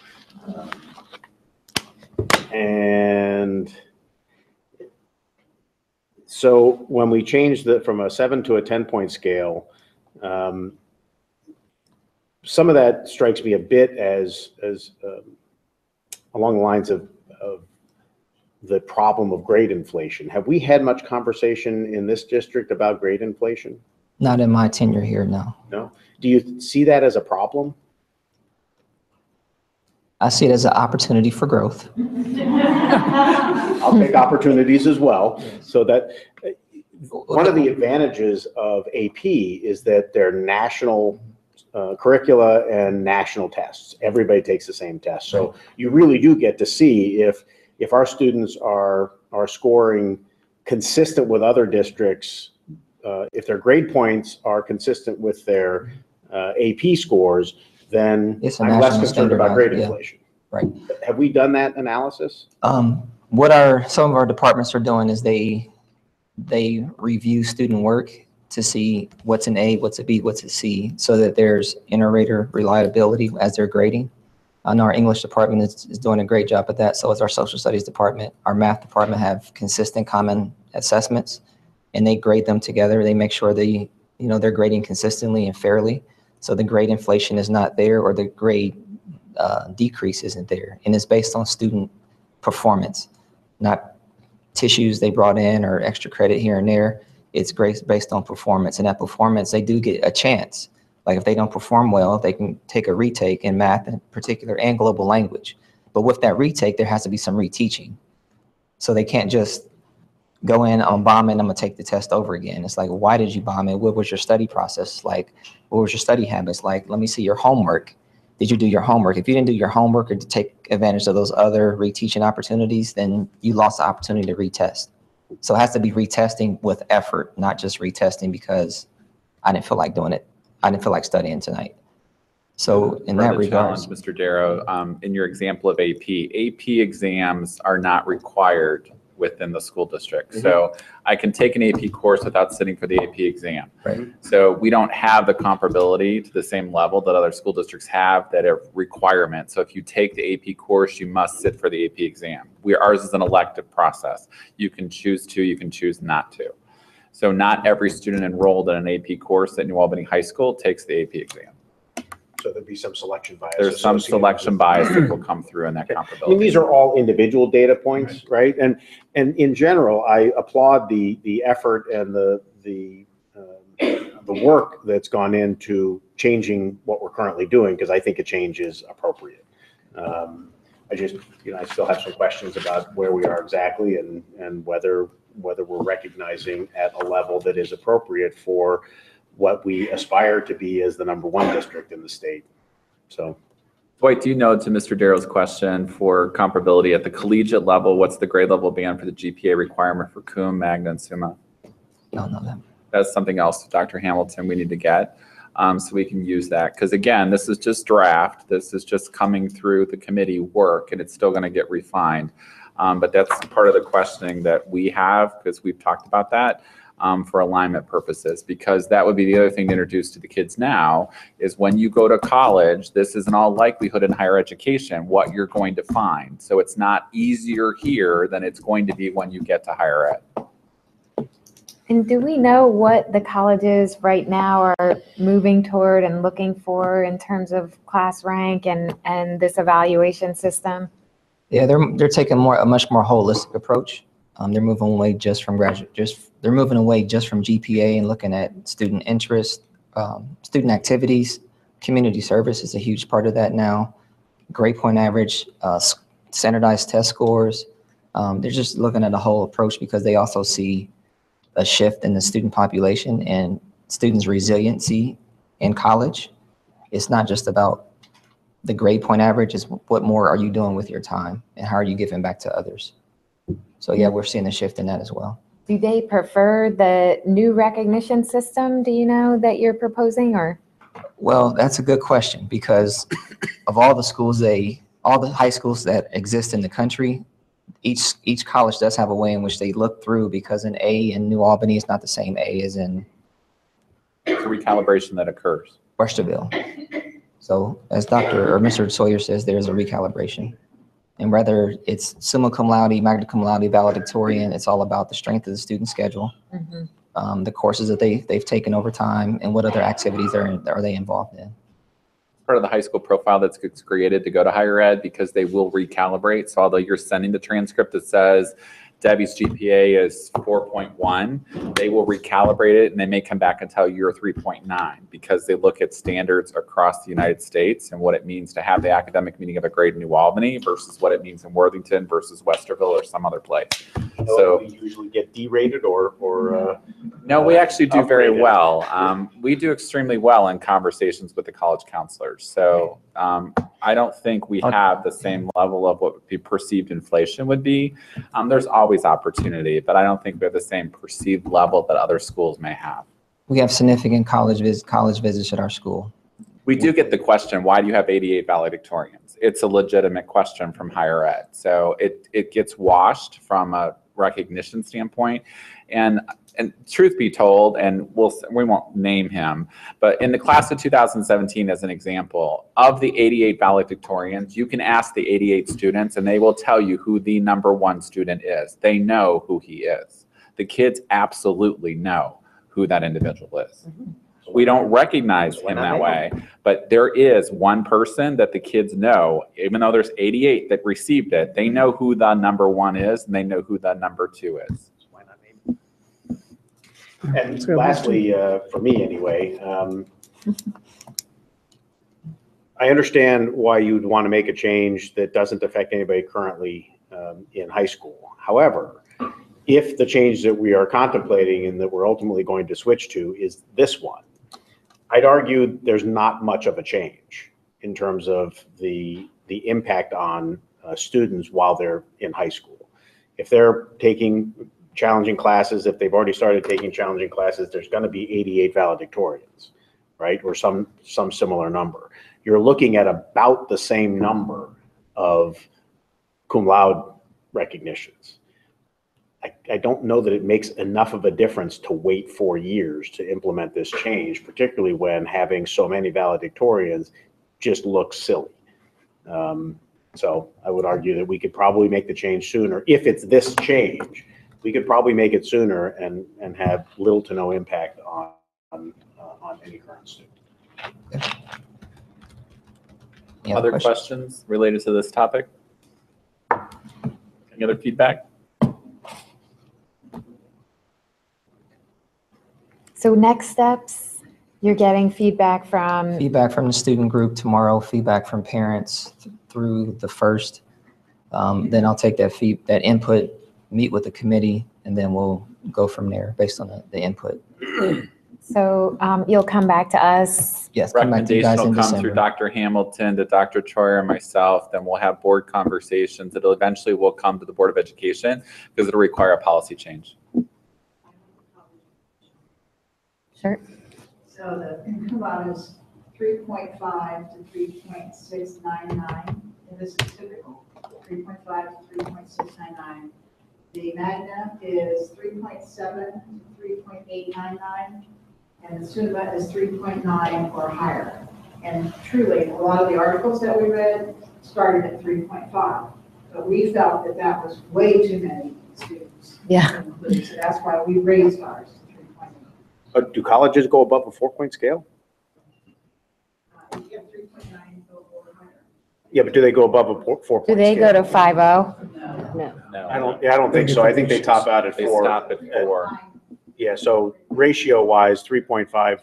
And so when we changed from a 7 to a 10-point scale, some of that strikes me a bit as along the lines of the problem of grade inflation. Have we had much conversation in this district about grade inflation? Not in my tenure here, no. No? Do you see that as a problem? I see it as an opportunity for growth. I'll take opportunities as well. So that one of the advantages of AP is that they're national curricula and national tests. Everybody takes the same test. So you really do get to see if our students are scoring consistent with other districts, if their grade points are consistent with their AP scores, then I'm less concerned about grade inflation. Right. Have we done that analysis? What some of our departments are doing is they review student work to see what's an A, what's a B, what's a C, so that there's inter-rater reliability as they're grading. I know our English department is doing a great job at that. So is our social studies department. Our math department have consistent common assessments, and they grade them together. They make sure they're grading consistently and fairly. So the grade inflation is not there, or the grade decrease isn't there. And it's based on student performance, not tissues they brought in or extra credit here and there. It's based on performance, and that performance, they do get a chance. Like if they don't perform well, they can take a retake in math in particular and global language. But with that retake, there has to be some reteaching. So they can't just go in, I'm bombing, I'm gonna take the test over again. It's like, why did you bomb it? What was your study process like? What was your study habits like? Let me see your homework. Did you do your homework? If you didn't do your homework or to take advantage of those other reteaching opportunities, then you lost the opportunity to retest. So it has to be retesting with effort, not just retesting because I didn't feel like doing it. I didn't feel like studying tonight. So in that regard, Mr. Darrow, in your example of AP exams are not required within the school district. Mm-hmm. So I can take an AP course without sitting for the AP exam. Right. So we don't have the comparability to the same level that other school districts have that are requirement. So if you take the AP course, you must sit for the AP exam. Ours is an elective process. You can choose to, you can choose not to. So not every student enrolled in an AP course at New Albany High School takes the AP exam. So there'd be some selection bias. There's some selection bias that will come through in that comparability. I mean, these are all individual data points, right? And in general, I applaud the effort and the work that's gone into changing what we're currently doing, because I think a change is appropriate. I just, I still have some questions about where we are exactly and whether we're recognizing at a level that is appropriate for what we aspire to be as the #1 district in the state. So, Dwight, do you know, to Mr. Darrow's question, for comparability at the collegiate level, what's the grade level band for the GPA requirement for Cum, Magna, and Summa? don't know that. That's something else, Dr. Hamilton, we need to get so we can use that. Because again, this is just draft. This is just coming through the committee work, and it's still going to get refined. But that's part of the questioning that we have, because we've talked about that. For alignment purposes, because that would be the other thing to introduce to the kids now is when you go to college, this is in all likelihood in higher education what you're going to find. So it's not easier here than it's going to be when you get to higher ed. And do we know what the colleges right now are moving toward and looking for in terms of class rank and this evaluation system? Yeah, they're taking a much more holistic approach. They're moving away just from they're moving away just from GPA and looking at student interest, student activities. Community service is a huge part of that now. Grade point average, standardized test scores. They're just looking at a whole approach because they also see a shift in the student population and students' resiliency in college. It's not just about the grade point average, it's what more are you doing with your time and how are you giving back to others? So yeah, we're seeing a shift in that as well. Do they prefer the new recognition system, do you know, that you're proposing, or? Well, that's a good question because of all the schools, all the high schools that exist in the country, each college does have a way in which they look through, because an A in New Albany is not the same A as in It's a recalibration that occurs. Westerville. So as Dr. or Mr. Sawyer says, there's a recalibration. And whether it's summa cum laude, magna cum laude, valedictorian, it's all about the strength of the student schedule, the courses that they've taken over time, and what other activities are they involved in. Part of the high school profile that's created to go to higher ed, because they will recalibrate. So although you're sending the transcript that says Debbie's GPA is 4.1, they will recalibrate it and they may come back and tell you you're 3.9, because they look at standards across the United States and what it means to have the academic meaning of a grade in New Albany versus what it means in Worthington versus Westerville or some other place. So we usually get derated or no, we actually do very upgraded. well. We do extremely well in conversations with the college counselors. So I don't think we have the same level of what would be perceived inflation would be. There's always opportunity, but I don't think we have the same perceived level that other schools may have. We have significant college visits at our school. We do get the question, why do you have 88 valedictorians? It's a legitimate question from higher ed. So it gets washed from a recognition standpoint. And truth be told, and we won't name him, but in the class of 2017, as an example, of the 88 valedictorians, you can ask the 88 students and they will tell you who the #1 student is. They know who he is. The kids absolutely know who that individual is. We don't recognize him that way, but there is one person that the kids know, even though there's 88 that received it, they know who the #1 is and they know who the #2 is. And lastly, for me anyway, I understand why you'd want to make a change that doesn't affect anybody currently in high school. However, if the change that we are contemplating and that we're ultimately going to switch to is this one, I'd argue there's not much of a change in terms of the impact on students while they're in high school. If they're taking challenging classes, if they've already started taking challenging classes, there's going to be 88 valedictorians, right? Or some similar number. You're looking at about the same number of cum laude recognitions. I don't know that it makes enough of a difference to wait 4 years to implement this change, particularly when having so many valedictorians just looks silly. So I would argue that we could probably make the change sooner. If it's this change, we could probably make it sooner and have little to no impact on any current student. Other questions related to this topic? Any other feedback? So next steps, you're getting feedback from? Feedback from the student group tomorrow, feedback from parents through the 1st. Then I'll take that input, meet with the committee, and then we'll go from there based on the input. So you'll come back to us? Yes, come back to you guys Recommendation in will come December. through Dr. Hamilton to Dr. Troyer and myself, then we'll have board conversations. It'll eventually will come to the Board of Education because it'll require a policy change. Sure. So the cum laude is 3.5 to 3.699, and this is typical, 3.5 to 3.699. The magna is 3.7 to 3.899, and the summa is 3.9 or higher. And truly, a lot of the articles that we read started at 3.5, but we felt that that was way too many students. Yeah. So that's why we raised ours to 3.8. Do colleges go above a 4-point scale? If you have 3.9, go or higher. Yeah, but do they go above a 4-point scale? Do they go to 5.0? No. No. I don't think so. I think they top out at 4. They stop at 4. Yeah, so ratio-wise, 3.5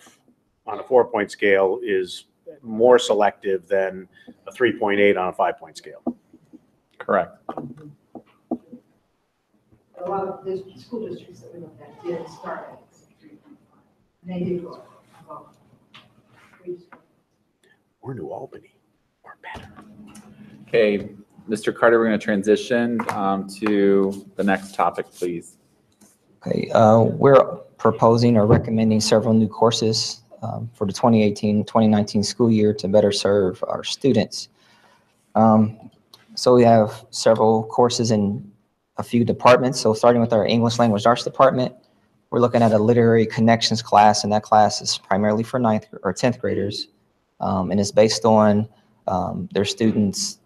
on a 4-point scale is more selective than a 3.8 on a 5-point scale. Correct. a lot of the school districts that we looked at did start at 3.5. And they did go above. Or New Albany, or better. Okay, Mr. Carter, we're going to transition to the next topic, please. Okay, we're proposing or recommending several new courses for the 2018-2019 school year to better serve our students. So we have several courses in a few departments. So starting with our English Language Arts department, we're looking at a literary connections class, and that class is primarily for 9th or 10th graders, and it's based on their students'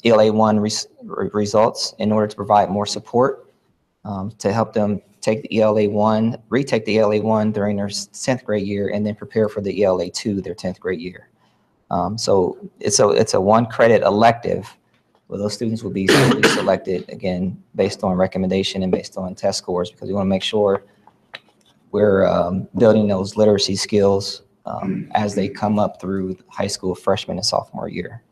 ELA1 results in order to provide more support to help them take the ELA1, retake the ELA1 during their 10th grade year, and then prepare for the ELA2 their 10th grade year. So it's a 1-credit elective where those students will be selected, again, based on recommendation and based on test scores, because we want to make sure we're building those literacy skills as they come up through high school freshman and sophomore year,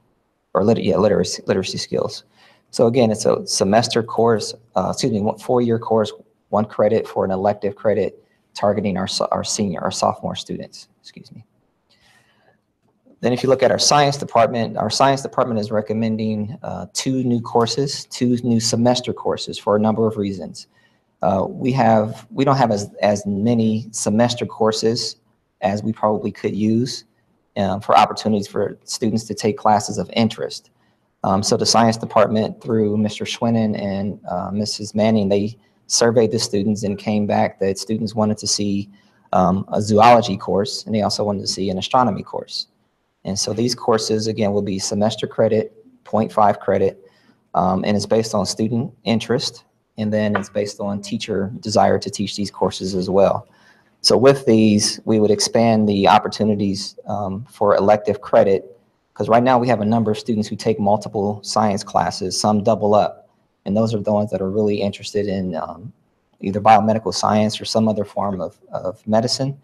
or literacy skills. So again, it's a semester course, 4-year course, 1 credit for an elective credit targeting our sophomore students, excuse me. Then if you look at our science department is recommending 2 new courses, 2 new semester courses for a number of reasons. We don't have as many semester courses as we probably could use for opportunities for students to take classes of interest. So the science department, through Mr. Schwinnen and Mrs. Manning, they surveyed the students and came back that students wanted to see a zoology course, and they also wanted to see an astronomy course. And so these courses, again, will be semester credit, 0.5 credit, and it's based on student interest, and then it's based on teacher desire to teach these courses as well. So with these, we would expand the opportunities for elective credit, because right now we have a number of students who take multiple science classes, some double up, and those are the ones that are really interested in either biomedical science or some other form of medicine.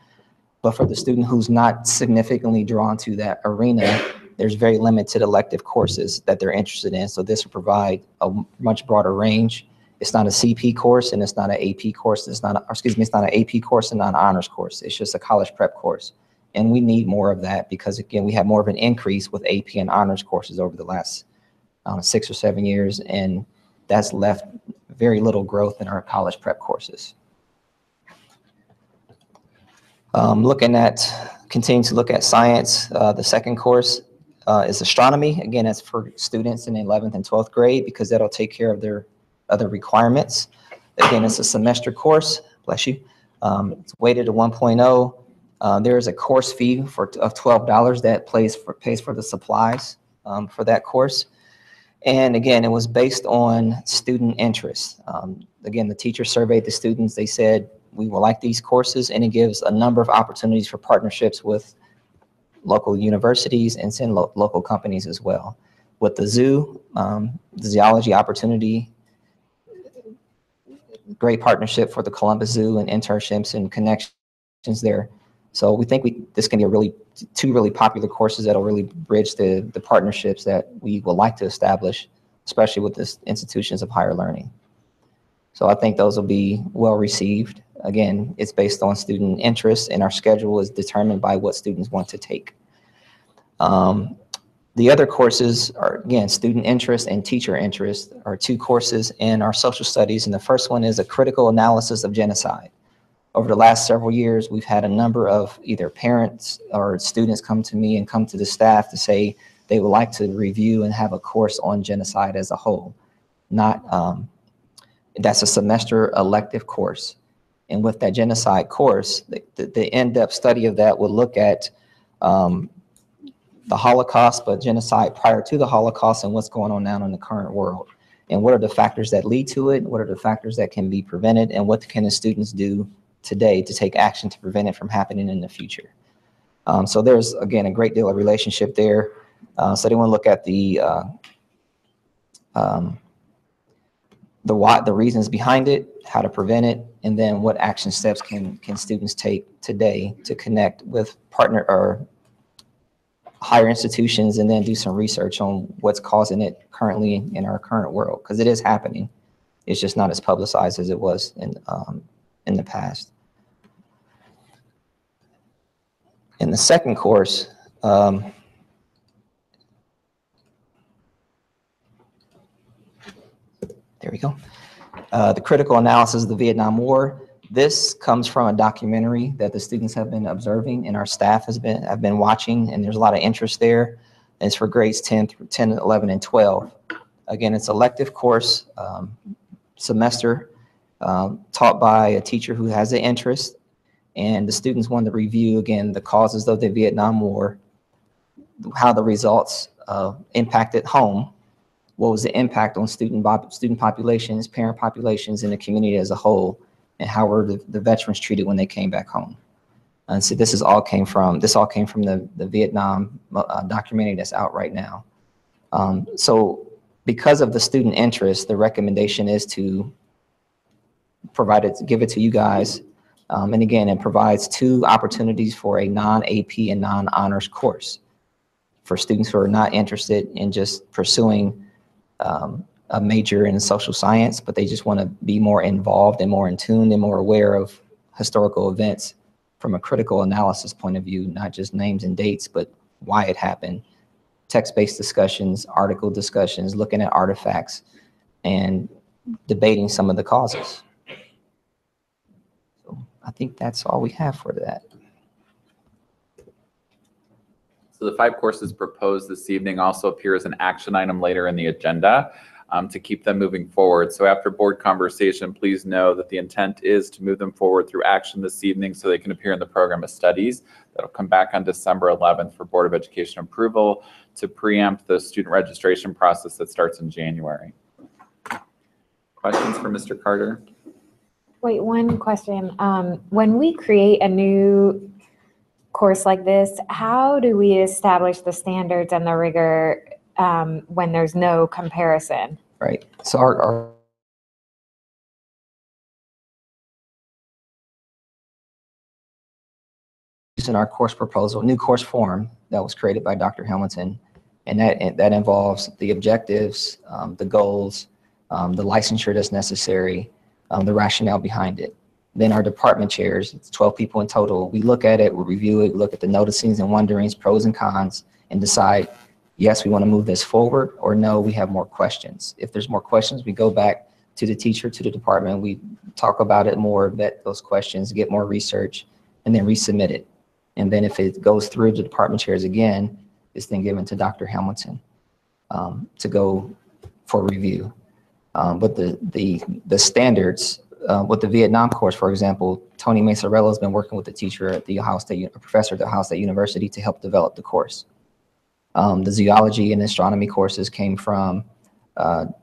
But for the student who's not significantly drawn to that arena, there's very limited elective courses that they're interested in. So this will provide a much broader range. It's not a CP course and it's not an AP course. It's not an AP course and not an honors course. It's just a college prep course. And we need more of that because, again, we have more of an increase with AP and honors courses over the last 6 or 7 years. And that's left very little growth in our college prep courses. Continuing to look at science, the second course is astronomy. Again, that's for students in the 11th and 12th grade because that'll take care of their other requirements. Again, it's a semester course, bless you. It's weighted to 1.0. There is a course fee of $12 that pays for the supplies for that course. And again, it was based on student interest. Again, the teacher surveyed the students. They said, we will like these courses, and it gives a number of opportunities for partnerships with local universities and local companies as well. With the zoo, the zoology opportunity, great partnership for the Columbus Zoo and internships and connections there. So we think this can be two really popular courses that'll really bridge the partnerships that we would like to establish, especially with the institutions of higher learning. So I think those will be well received. Again, it's based on student interest, and our schedule is determined by what students want to take. The other courses are, again, student interest and teacher interest are 2 courses in our social studies, and the first one is a critical analysis of genocide. Over the last several years, we've had a number of either parents or students come to me and come to the staff to say they would like to review and have a course on genocide as a whole. That's a semester elective course. And with that genocide course, the in-depth study of that will look at the Holocaust, but genocide prior to the Holocaust and what's going on now in the current world. And what are the factors that lead to it? What are the factors that can be prevented? And what can the students do today to take action to prevent it from happening in the future? So there's, again, a great deal of relationship there. So they want to look at the reasons behind it, how to prevent it, and then what action steps can students take today to connect with partner or higher institutions and then do some research on what's causing it currently in our current world, because it is happening. It's just not as publicized as it was in the past. In the second course, there we go. The critical analysis of the Vietnam War. This comes from a documentary that the students have been observing and our staff have been watching, and there's a lot of interest there. And it's for grades 10, 11, and 12. Again, it's an elective course semester taught by a teacher who has an interest, and the students want to review, again, the causes of the Vietnam War, how the results impacted home, what was the impact on student populations, parent populations, and the community as a whole, and how were the veterans treated when they came back home. And so this all came from the Vietnam documentary that's out right now. So because of the student interest, the recommendation is to give it to you guys. And again, it provides 2 opportunities for a non-AP and non-honors course for students who are not interested in just pursuing a major in social science, but they just want to be more involved and more in tune and more aware of historical events from a critical analysis point of view, not just names and dates, but why it happened, text-based discussions, article discussions, looking at artifacts, and debating some of the causes. So I think that's all we have for that. So the 5 courses proposed this evening also appear as an action item later in the agenda to keep them moving forward. So after board conversation, please know that the intent is to move them forward through action this evening so they can appear in the program of studies. That'll come back on December 11th for Board of Education approval to preempt the student registration process that starts in January. Questions for Mr. Carter? Wait, one question. When we create a new course like this, how do we establish the standards and the rigor when there's no comparison? Right. So our using our course proposal, new course form that was created by Dr. Hamilton, and that involves the objectives, the goals, the licensure that's necessary, the rationale behind it. Then our department chairs, it's 12 people in total. We look at it, we review it, look at the noticings and wonderings, pros and cons, and decide, yes, we want to move this forward, or no, we have more questions. If there's more questions, we go back to the teacher, to the department, we talk about it more, vet those questions, get more research, and then resubmit it. And then if it goes through the department chairs again, it's then given to Dr. Hamilton to go for review. But the standards, with the Vietnam course, for example, Tony Mesarello has been working with the teacher at the Ohio State, a professor at the Ohio State University to help develop the course. The zoology and astronomy courses came from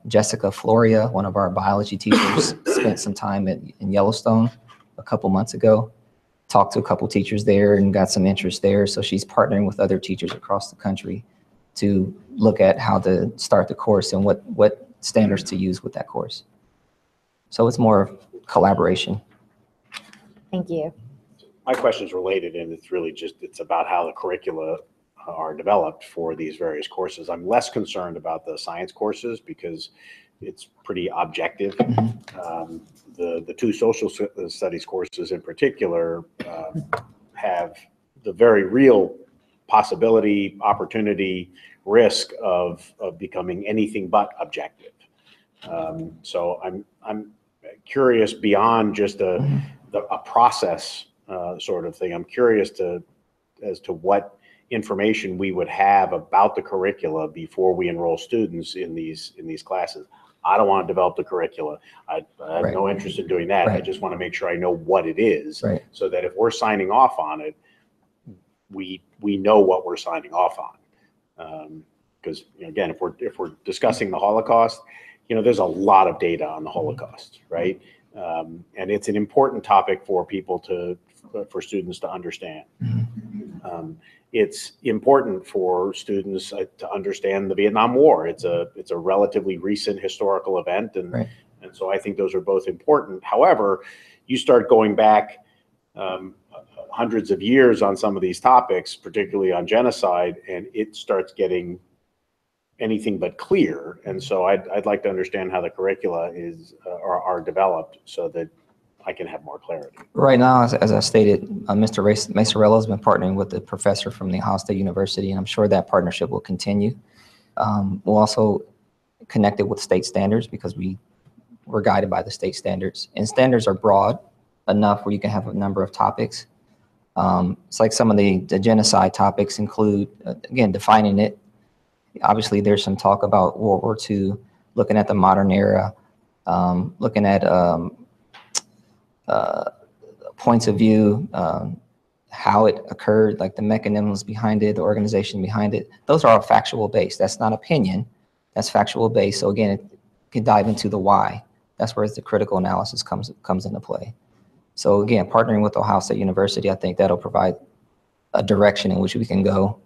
Jessica Floria, one of our biology teachers, spent some time in Yellowstone a couple months ago, talked to a couple teachers there and got some interest there. So she's partnering with other teachers across the country to look at how to start the course and what standards to use with that course. So it's more collaboration. Thank you. My question is related, and it's really just, it's about how the curricula are developed for these various courses. I'm less concerned about the science courses because it's pretty objective. The 2 social studies courses in particular have the very real possibility, opportunity, risk of becoming anything but objective. So I'm curious beyond just a process sort of thing. I'm curious as to what information we would have about the curricula before we enroll students in these classes. I don't want to develop the curricula. I have no interest in doing that. I just want to make sure I know what it is, so that if we're signing off on it, we know what we're signing off on. Because again, if we're discussing the Holocaust, there's a lot of data on the Holocaust, right? And it's an important topic for people for students to understand. It's important for students to understand the Vietnam War. It's a relatively recent historical event, and so I think those are both important. However, you start going back hundreds of years on some of these topics, particularly on genocide, and it starts getting anything but clear. And so I'd like to understand how the curricula are developed so that I can have more clarity. Right now, as I stated, Mr. Macerello has been partnering with the professor from the Ohio State University, and I'm sure that partnership will continue. We'll also connect it with state standards because we're guided by the state standards. And standards are broad enough where you can have a number of topics. It's like some of the genocide topics include, again, defining it. Obviously, there's some talk about World War II, looking at the modern era, looking at points of view, how it occurred, like the mechanisms behind it, the organization behind it. Those are all factual based. That's not opinion. That's factual based. So again, it can dive into the why. That's where the critical analysis comes into play. So again, partnering with Ohio State University, I think that'll provide a direction in which we can go.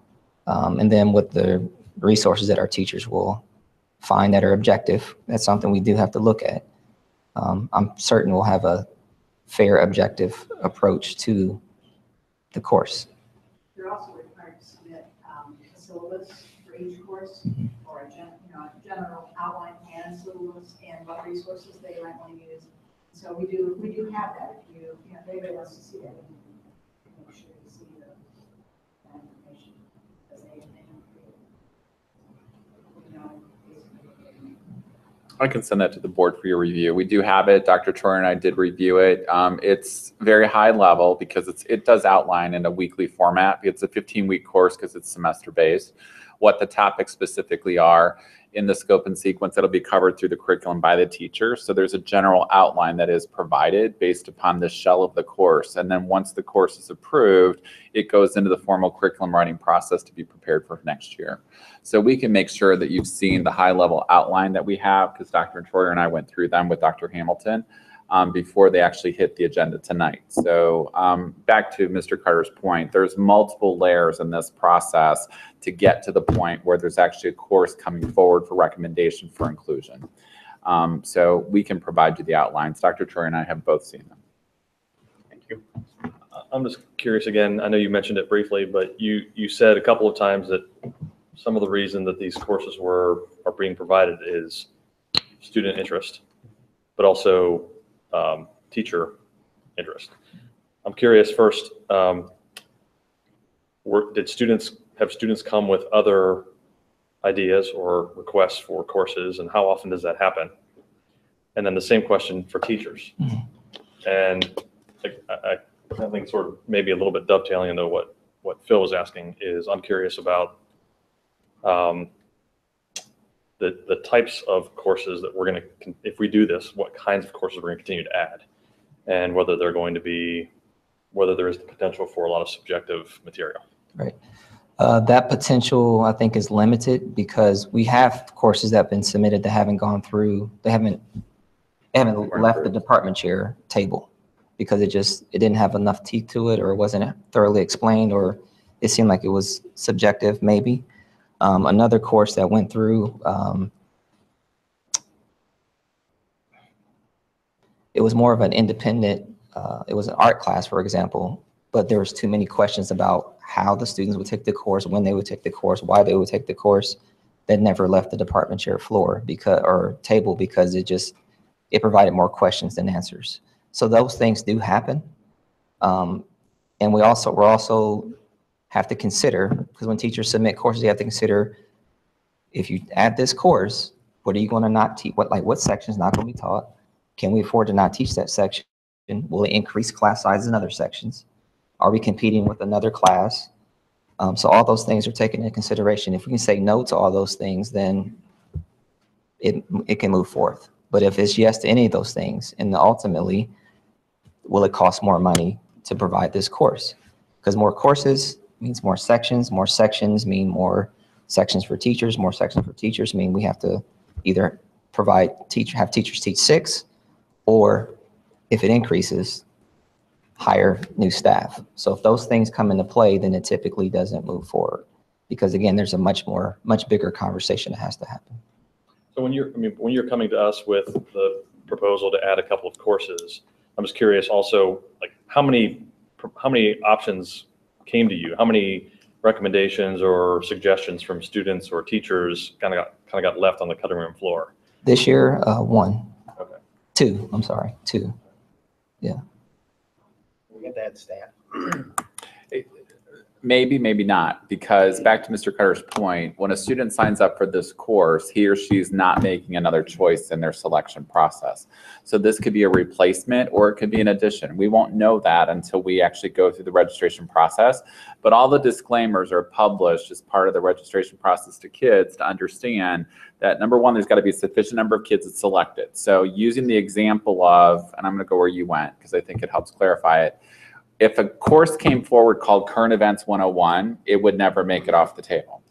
And then with the resources that our teachers will find that are objective, that's something we do have to look at. I'm certain we'll have a fair, objective approach to the course. You're also required to submit a syllabus for each course, or a general outline and syllabus and what resources they might want to use. So we do have that. If anybody wants to see that, we can make sure you see that information as they I can send that to the board for your review. We do have it. Dr. Troyer and I did review it. It's very high level because it does outline in a weekly format. It's a 15-week course because it's semester based. What the topics specifically are in the scope and sequence that'll be covered through the curriculum by the teacher. So there's a general outline that is provided based upon the shell of the course. And then once the course is approved, it goes into the formal curriculum writing process to be prepared for next year. So we can make sure that you've seen the high level outline that we have, because Dr. Troyer and I went through them with Dr. Hamilton before they actually hit the agenda tonight. So back to Mr. Carter's point, there's multiple layers in this process to get to the point where there's actually a course coming forward for recommendation for inclusion. So we can provide you the outlines. Dr. Troyer and I have both seen them. Thank you. I'm just curious again, I know you mentioned it briefly, but you said a couple of times that some of the reason that these courses are being provided is student interest, but also teacher interest. I'm curious first, did students come with other ideas or requests for courses, and how often does that happen? And then the same question for teachers. And I think sort of maybe a little bit dovetailing into what Phil was asking is I'm curious about the types of courses that we're going to, if we do this, what kinds of courses we're going to continue to add, and whether there is the potential for a lot of subjective material. Right. That potential, I think, is limited because we have courses that have been submitted that haven't gone through, they haven't left the department chair table because it didn't have enough teeth to it, or it wasn't thoroughly explained, or it seemed like it was subjective, maybe. Another course that went through, it was more of an independent, it was an art class, for example, but there was too many questions about how the students would take the course, when they would take the course, why they would take the course, that never left the department chair floor or table because it provided more questions than answers. So those things do happen. And we're also have to consider, because when teachers submit courses, you have to consider, if you add this course, what are you going to not teach? What section is not going to be taught? Can we afford to not teach that section? Will it increase class sizes in other sections? Are we competing with another class? So all those things are taken into consideration. If we can say no to all those things, then it can move forth. But if it's yes to any of those things, and ultimately, will it cost more money to provide this course? Because more courses means more sections mean more sections for teachers, more sections for teachers mean we have to either have teachers teach 6, or if it increases, hire new staff. So if those things come into play, then it typically doesn't move forward, because again, there's a much bigger conversation that has to happen. So when you're coming to us with the proposal to add a couple of courses, I'm just curious also, like how many options came to you? How many recommendations or suggestions from students or teachers kind of got left on the cutting room floor? This year, one. Okay. Two, I'm sorry, two. Yeah. We get that stat. Maybe, maybe not, because back to Mr. Cutter's point, when a student signs up for this course, he or she is not making another choice in their selection process. So this could be a replacement or it could be an addition. We won't know that until we actually go through the registration process. But all the disclaimers are published as part of the registration process to kids to understand that, number one, there's got to be a sufficient number of kids that's selected. So using the example of, and I'm going to go where you went because I think it helps clarify it. If a course came forward called Current Events 101, it would never make it off the table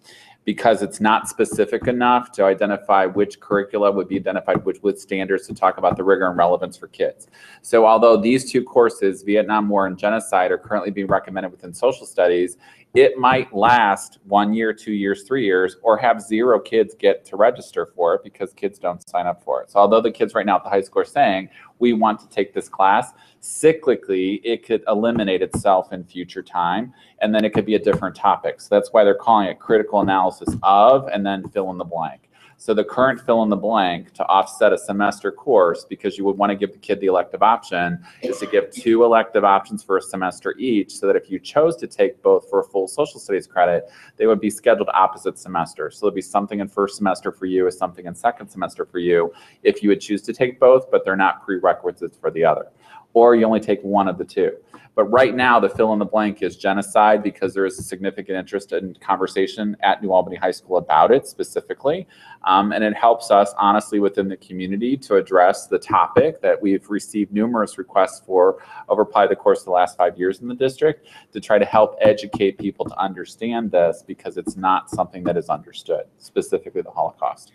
because it's not specific enough to identify which curricula would be identified with standards to talk about the rigor and relevance for kids. So although these two courses, Vietnam War and Genocide, are currently being recommended within social studies, it might last 1 year, 2 years, 3 years, or have 0 kids get to register for it because kids don't sign up for it. So although the kids right now at the high school are saying, we want to take this class, cyclically, it could eliminate itself in future time, and then it could be a different topic. So that's why they're calling it critical analysis of, and then fill in the blank. So the current fill in the blank to offset a semester course, because you would want to give the kid the elective option, is to give 2 elective options for a semester each, so that if you chose to take both for a full social studies credit, they would be scheduled opposite semesters. So there'd be something in first semester for you, or something in second semester for you, if you would choose to take both, but they're not prerequisites for the other. Or you only take one of the 2. But right now, the fill in the blank is genocide because there is a significant interest in conversation at New Albany High School about it specifically. And it helps us, honestly, within the community to address the topic that we've received numerous requests for over probably the course of the last 5 years in the district, to try to help educate people to understand this because it's not something that is understood, specifically the Holocaust.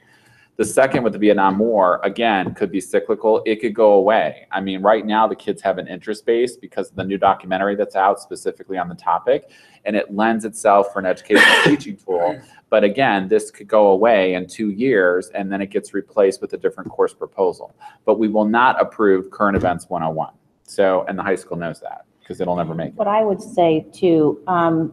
The second, with the Vietnam War, again, could be cyclical. It could go away. I mean, right now the kids have an interest base because of the new documentary that's out specifically on the topic, and it lends itself for an educational teaching tool. But again, this could go away in 2 years, and then it gets replaced with a different course proposal. But we will not approve Current Events 101. So, and the high school knows that, because it'll never make it. What I would say too,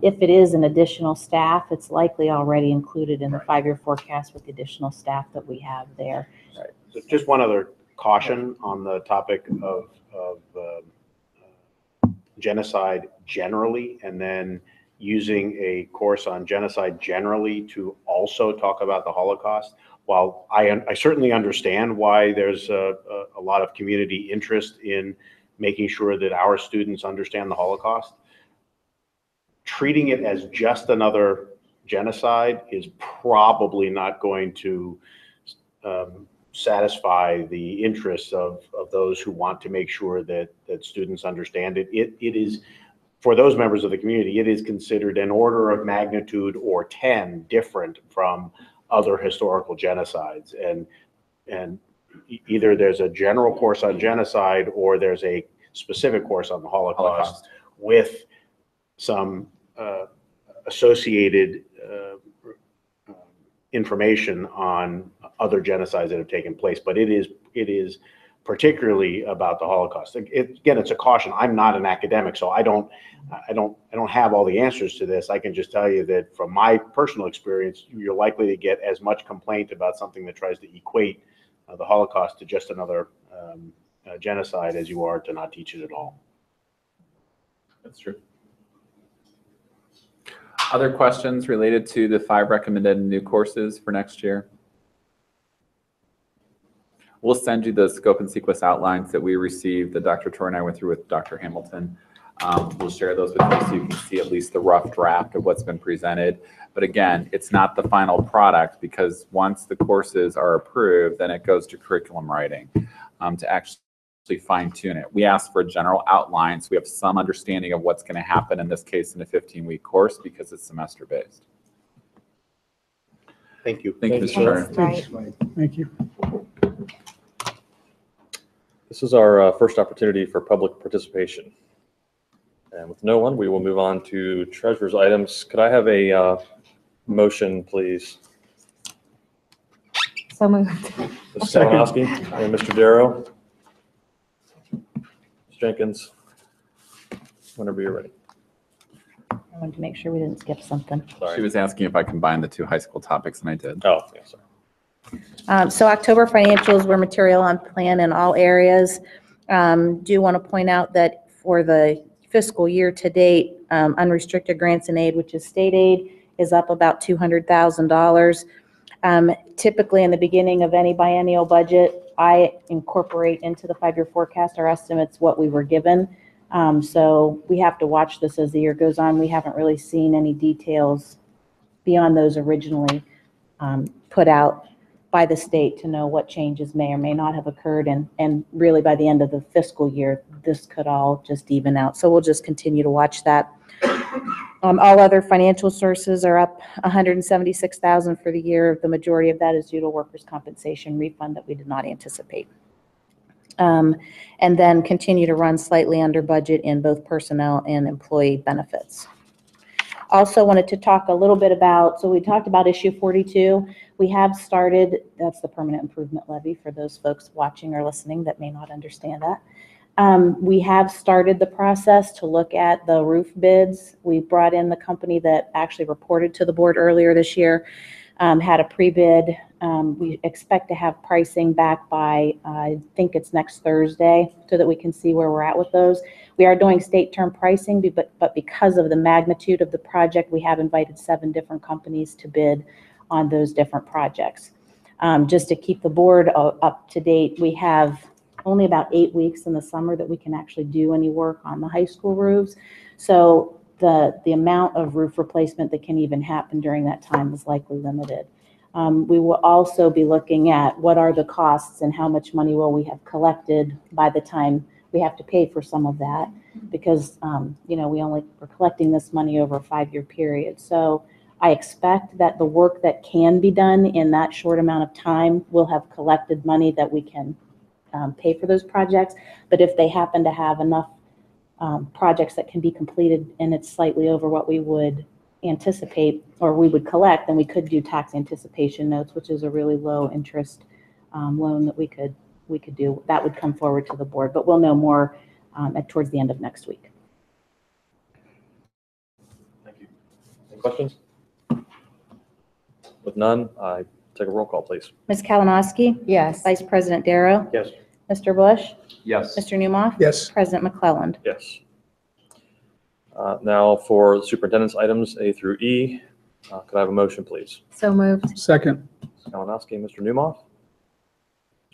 if it is an additional staff, it's likely already included in the 5-year forecast with the additional staff that we have there. Right. So just one other caution on the topic of genocide generally, and then using a course on genocide generally to also talk about the Holocaust. While I certainly understand why there's a lot of community interest in making sure that our students understand the Holocaust, treating it as just another genocide is probably not going to satisfy the interests of those who want to make sure that students understand it. It is, for those members of the community, it is considered an order of magnitude or 10 different from other historical genocides. And either there's a general course on genocide or there's a specific course on the Holocaust with some associated information on other genocides that have taken place. But it is particularly about the Holocaust. Again, it's a caution. I'm not an academic, so I don't have all the answers to this. I can just tell you that from my personal experience, you're likely to get as much complaint about something that tries to equate the Holocaust to just another genocide as you are to not teach it at all. That's true. Other questions related to the 5 recommended new courses for next year? We'll send you the scope and sequence outlines that we received, that Dr. Troy and I went through with Dr. Hamilton. We'll share those with you so you can see at least the rough draft of what's been presented. But again, it's not the final product, because once the courses are approved, then it goes to curriculum writing to actually fine tune it. We ask for a general outline so we have some understanding of what's going to happen in this case in a 15-week course, because it's semester based. Thank you. Thank you, Mr. Thanks. Thank you. This is our first opportunity for public participation. And with no one, we will move on to treasurer's items. Could I have a motion, please? So moved. Ms. Kalinowski and Mr. Darrow. Ms. Jenkins, whenever you're ready. I wanted to make sure we didn't skip something. She was asking if I combined the two high school topics, and I did. Oh, yeah, sorry. So October financials were material on plan in all areas. Do want to point out that for the fiscal year to date, unrestricted grants and aid, which is state aid, is up about $200,000. Typically, in the beginning of any biennial budget, I incorporate into the 5-year forecast our estimates what we were given. So we have to watch this as the year goes on. We haven't really seen any details beyond those originally put out by the state to know what changes may or may not have occurred. And really by the end of the fiscal year, this could all just even out. So we'll just continue to watch that. All other financial sources are up $176,000 for the year. The majority of that is due to workers' compensation refund that we did not anticipate. And then continue to run slightly under budget in both personnel and employee benefits. Also wanted to talk a little bit about, so we talked about issue 42. We have started, that's the permanent improvement levy for those folks watching or listening that may not understand that. We have started the process to look at the roof bids. We brought in the company that actually reported to the board earlier this year, had a pre-bid. We expect to have pricing back by, I think it's next Thursday, so that we can see where we're at with those. We are doing state term pricing, but because of the magnitude of the project, we have invited 7 different companies to bid on those different projects. Just to keep the board up to date, we have only about 8 weeks in the summer that we can actually do any work on the high school roofs. So the amount of roof replacement that can even happen during that time is likely limited. We will also be looking at what are the costs and how much money will we have collected by the time we have to pay for some of that, because we're collecting this money over a 5-year period. So I expect that the work that can be done in that short amount of time will have collected money that we can pay for those projects. But if they happen to have enough projects that can be completed and it's slightly over what we would anticipate or we would collect, then we could do tax anticipation notes, which is a really low interest loan that we could do. That would come forward to the board, but we'll know more towards the end of next week. Thank you. Any questions? With none, I take a roll call, please. Ms. Kalinowski? Yes. Vice President Darrow? Yes. Mr. Bush? Yes. Mr. Newmoff? Yes. President McClelland? Yes. Now for the superintendent's items A through E, could I have a motion, please? So moved. Second. Ms. Kalinowski, Mr. Newmoff.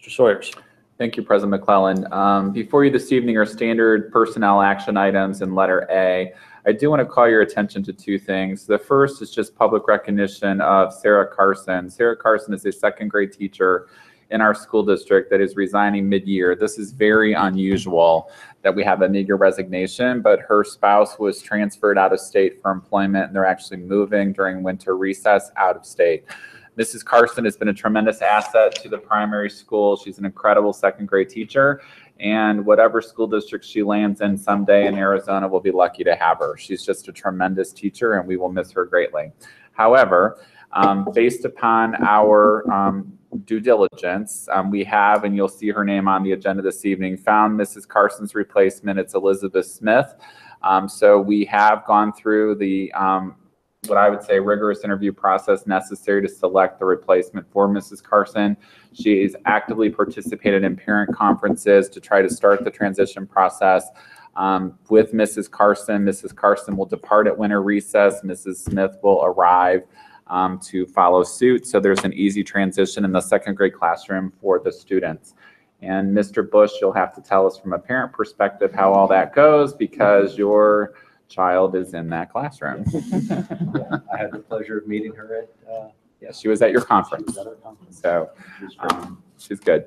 Mr. Sawyers. Thank you, President McClellan. Before you this evening are standard personnel action items in letter A. I do want to call your attention to 2 things. The first is just public recognition of Sarah Carson. Sarah Carson is a 2nd grade teacher in our school district that is resigning mid-year. This is very unusual that we have a mid-year resignation, but her spouse was transferred out of state for employment, and they're actually moving during winter recess out of state. Mrs. Carson has been a tremendous asset to the primary school. She's an incredible 2nd grade teacher, and whatever school district she lands in someday in Arizona, we'll be lucky to have her. She's just a tremendous teacher, and we will miss her greatly. However, based upon our due diligence, we have, and you'll see her name on the agenda this evening, found Mrs. Carson's replacement. It's Elizabeth Smith. So we have gone through the what I would say rigorous interview process necessary to select the replacement for Mrs. Carson. She's actively participated in parent conferences to try to start the transition process with Mrs. Carson. Mrs. Carson will depart at winter recess. Mrs. Smith will arrive to follow suit. So there's an easy transition in the 2nd grade classroom for the students. And Mr. Bush, you'll have to tell us from a parent perspective how all that goes, because your child is in that classroom. I had the pleasure of meeting her at yes, she was at your conference. So she's good.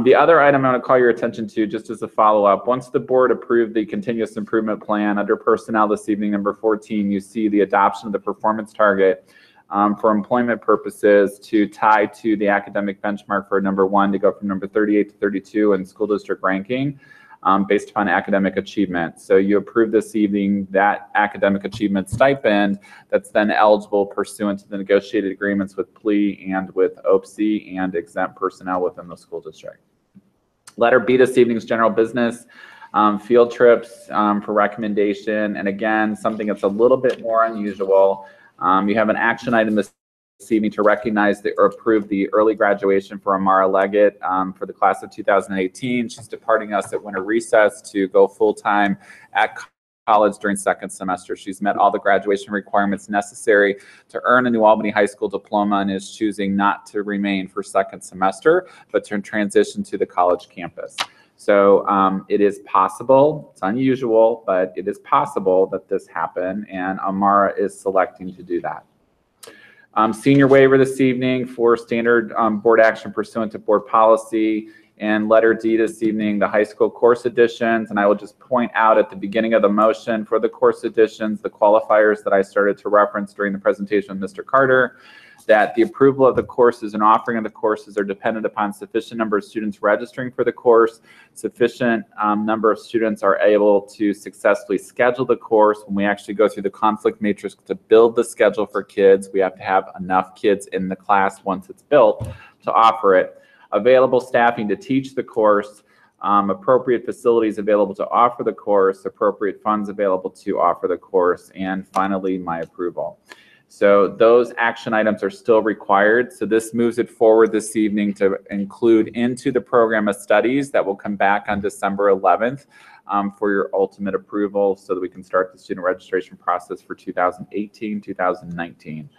The other item I want to call your attention to, just as a follow-up, once the board approved the continuous improvement plan under personnel this evening, number 14, you see the adoption of the performance target for employment purposes to tie to the academic benchmark for number 1 to go from number 38 to 32 in school district ranking. Based upon academic achievement. So you approve this evening that academic achievement stipend that's then eligible pursuant to the negotiated agreements with PLE and with OPSI and exempt personnel within the school district. Letter B this evening's general business. Field trips for recommendation, and again, something that's a little bit more unusual. You have an action item this evening to recognize or approve the early graduation for Amara Leggett for the class of 2018. She's departing us at winter recess to go full-time at college during second semester. She's met all the graduation requirements necessary to earn a New Albany High School diploma and is choosing not to remain for second semester, but to transition to the college campus. So it is possible, it's unusual, but it is possible that this happened, and Amara is selecting to do that. Senior waiver this evening for standard board action pursuant to board policy, and letter D this evening, the high school course additions. And I will just point out at the beginning of the motion for the course additions, the qualifiers that I started to reference during the presentation of Mr. Carter, that the approval of the courses and offering of the courses are dependent upon sufficient number of students registering for the course, sufficient number of students are able to successfully schedule the course. When we actually go through the conflict matrix to build the schedule for kids, we have to have enough kids in the class once it's built to offer it. Available staffing to teach the course, appropriate facilities available to offer the course, appropriate funds available to offer the course, and finally, my approval. So those action items are still required. So this moves it forward this evening to include into the program of studies that will come back on December 11th for your ultimate approval so that we can start the student registration process for 2018, 2019.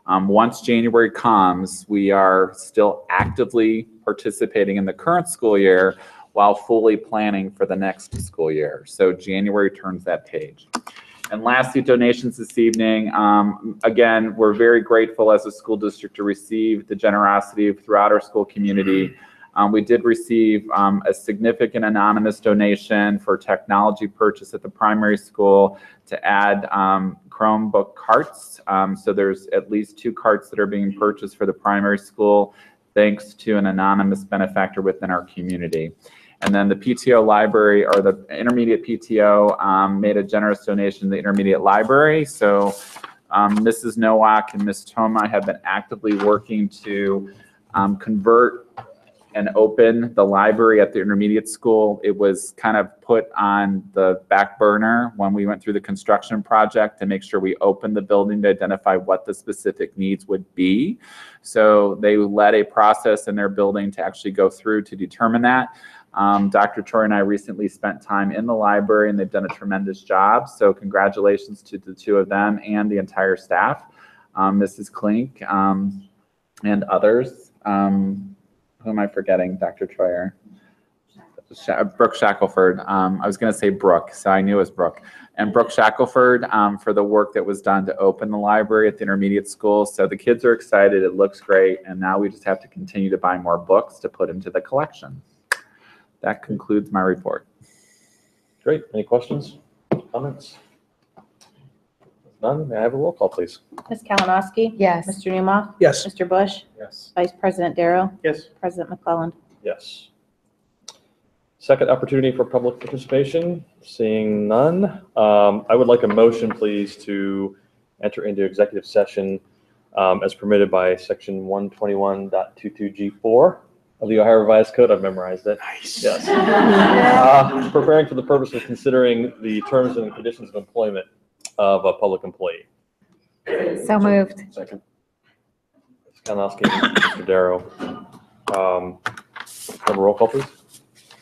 Once January comes, we are still actively participating in the current school year while fully planning for the next school year. So January turns that page. And lastly, donations this evening. Again, we're very grateful as a school district to receive the generosity throughout our school community. We did receive a significant anonymous donation for technology purchase at the primary school to add Chromebook carts. So there's at least 2 carts that are being purchased for the primary school, thanks to an anonymous benefactor within our community. And then the PTO library, or the intermediate PTO, made a generous donation to the intermediate library. So Mrs. Nowak and Ms. Toma have been actively working to convert and open the library at the intermediate school. It was kind of put on the back burner when we went through the construction project to make sure we opened the building to identify what the specific needs would be. So they led a process in their building to actually go through to determine that. Dr. Troy and I recently spent time in the library, and they've done a tremendous job. So congratulations to the 2 of them and the entire staff, Mrs. Klink and others. Who am I forgetting, Dr. Troyer? Brooke Shackelford. I was going to say Brooke, so I knew it was Brooke. And Brooke Shackelford for the work that was done to open the library at the intermediate school. So the kids are excited. It looks great. And now we just have to continue to buy more books to put into the collection. That concludes my report. Great. Any questions, comments? None. May I have a roll call, please? Ms. Kalinowski? Yes. Mr. Newmoff? Yes. Mr. Bush? Yes. Vice President Darrow? Yes. President McClellan? Yes. Second opportunity for public participation. Seeing none, I would like a motion, please, to enter into executive session as permitted by section 121.22G4 of the Ohio Revised Code. I've memorized it. Nice. Yes. Preparing for the purpose of considering the terms and conditions of employment of a public employee. So moved. Second. Ms. Kalinowski, Mr. Darrow. Have a roll call, please.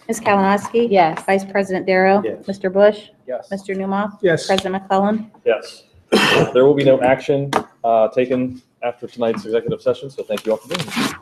Ms. Kalinowski? Yes. Vice President Darrow? Yes. Mr. Bush? Yes. Mr. Newmoff? Yes. President McClellan? Yes. There will be no action taken after tonight's executive session, so thank you all for being here.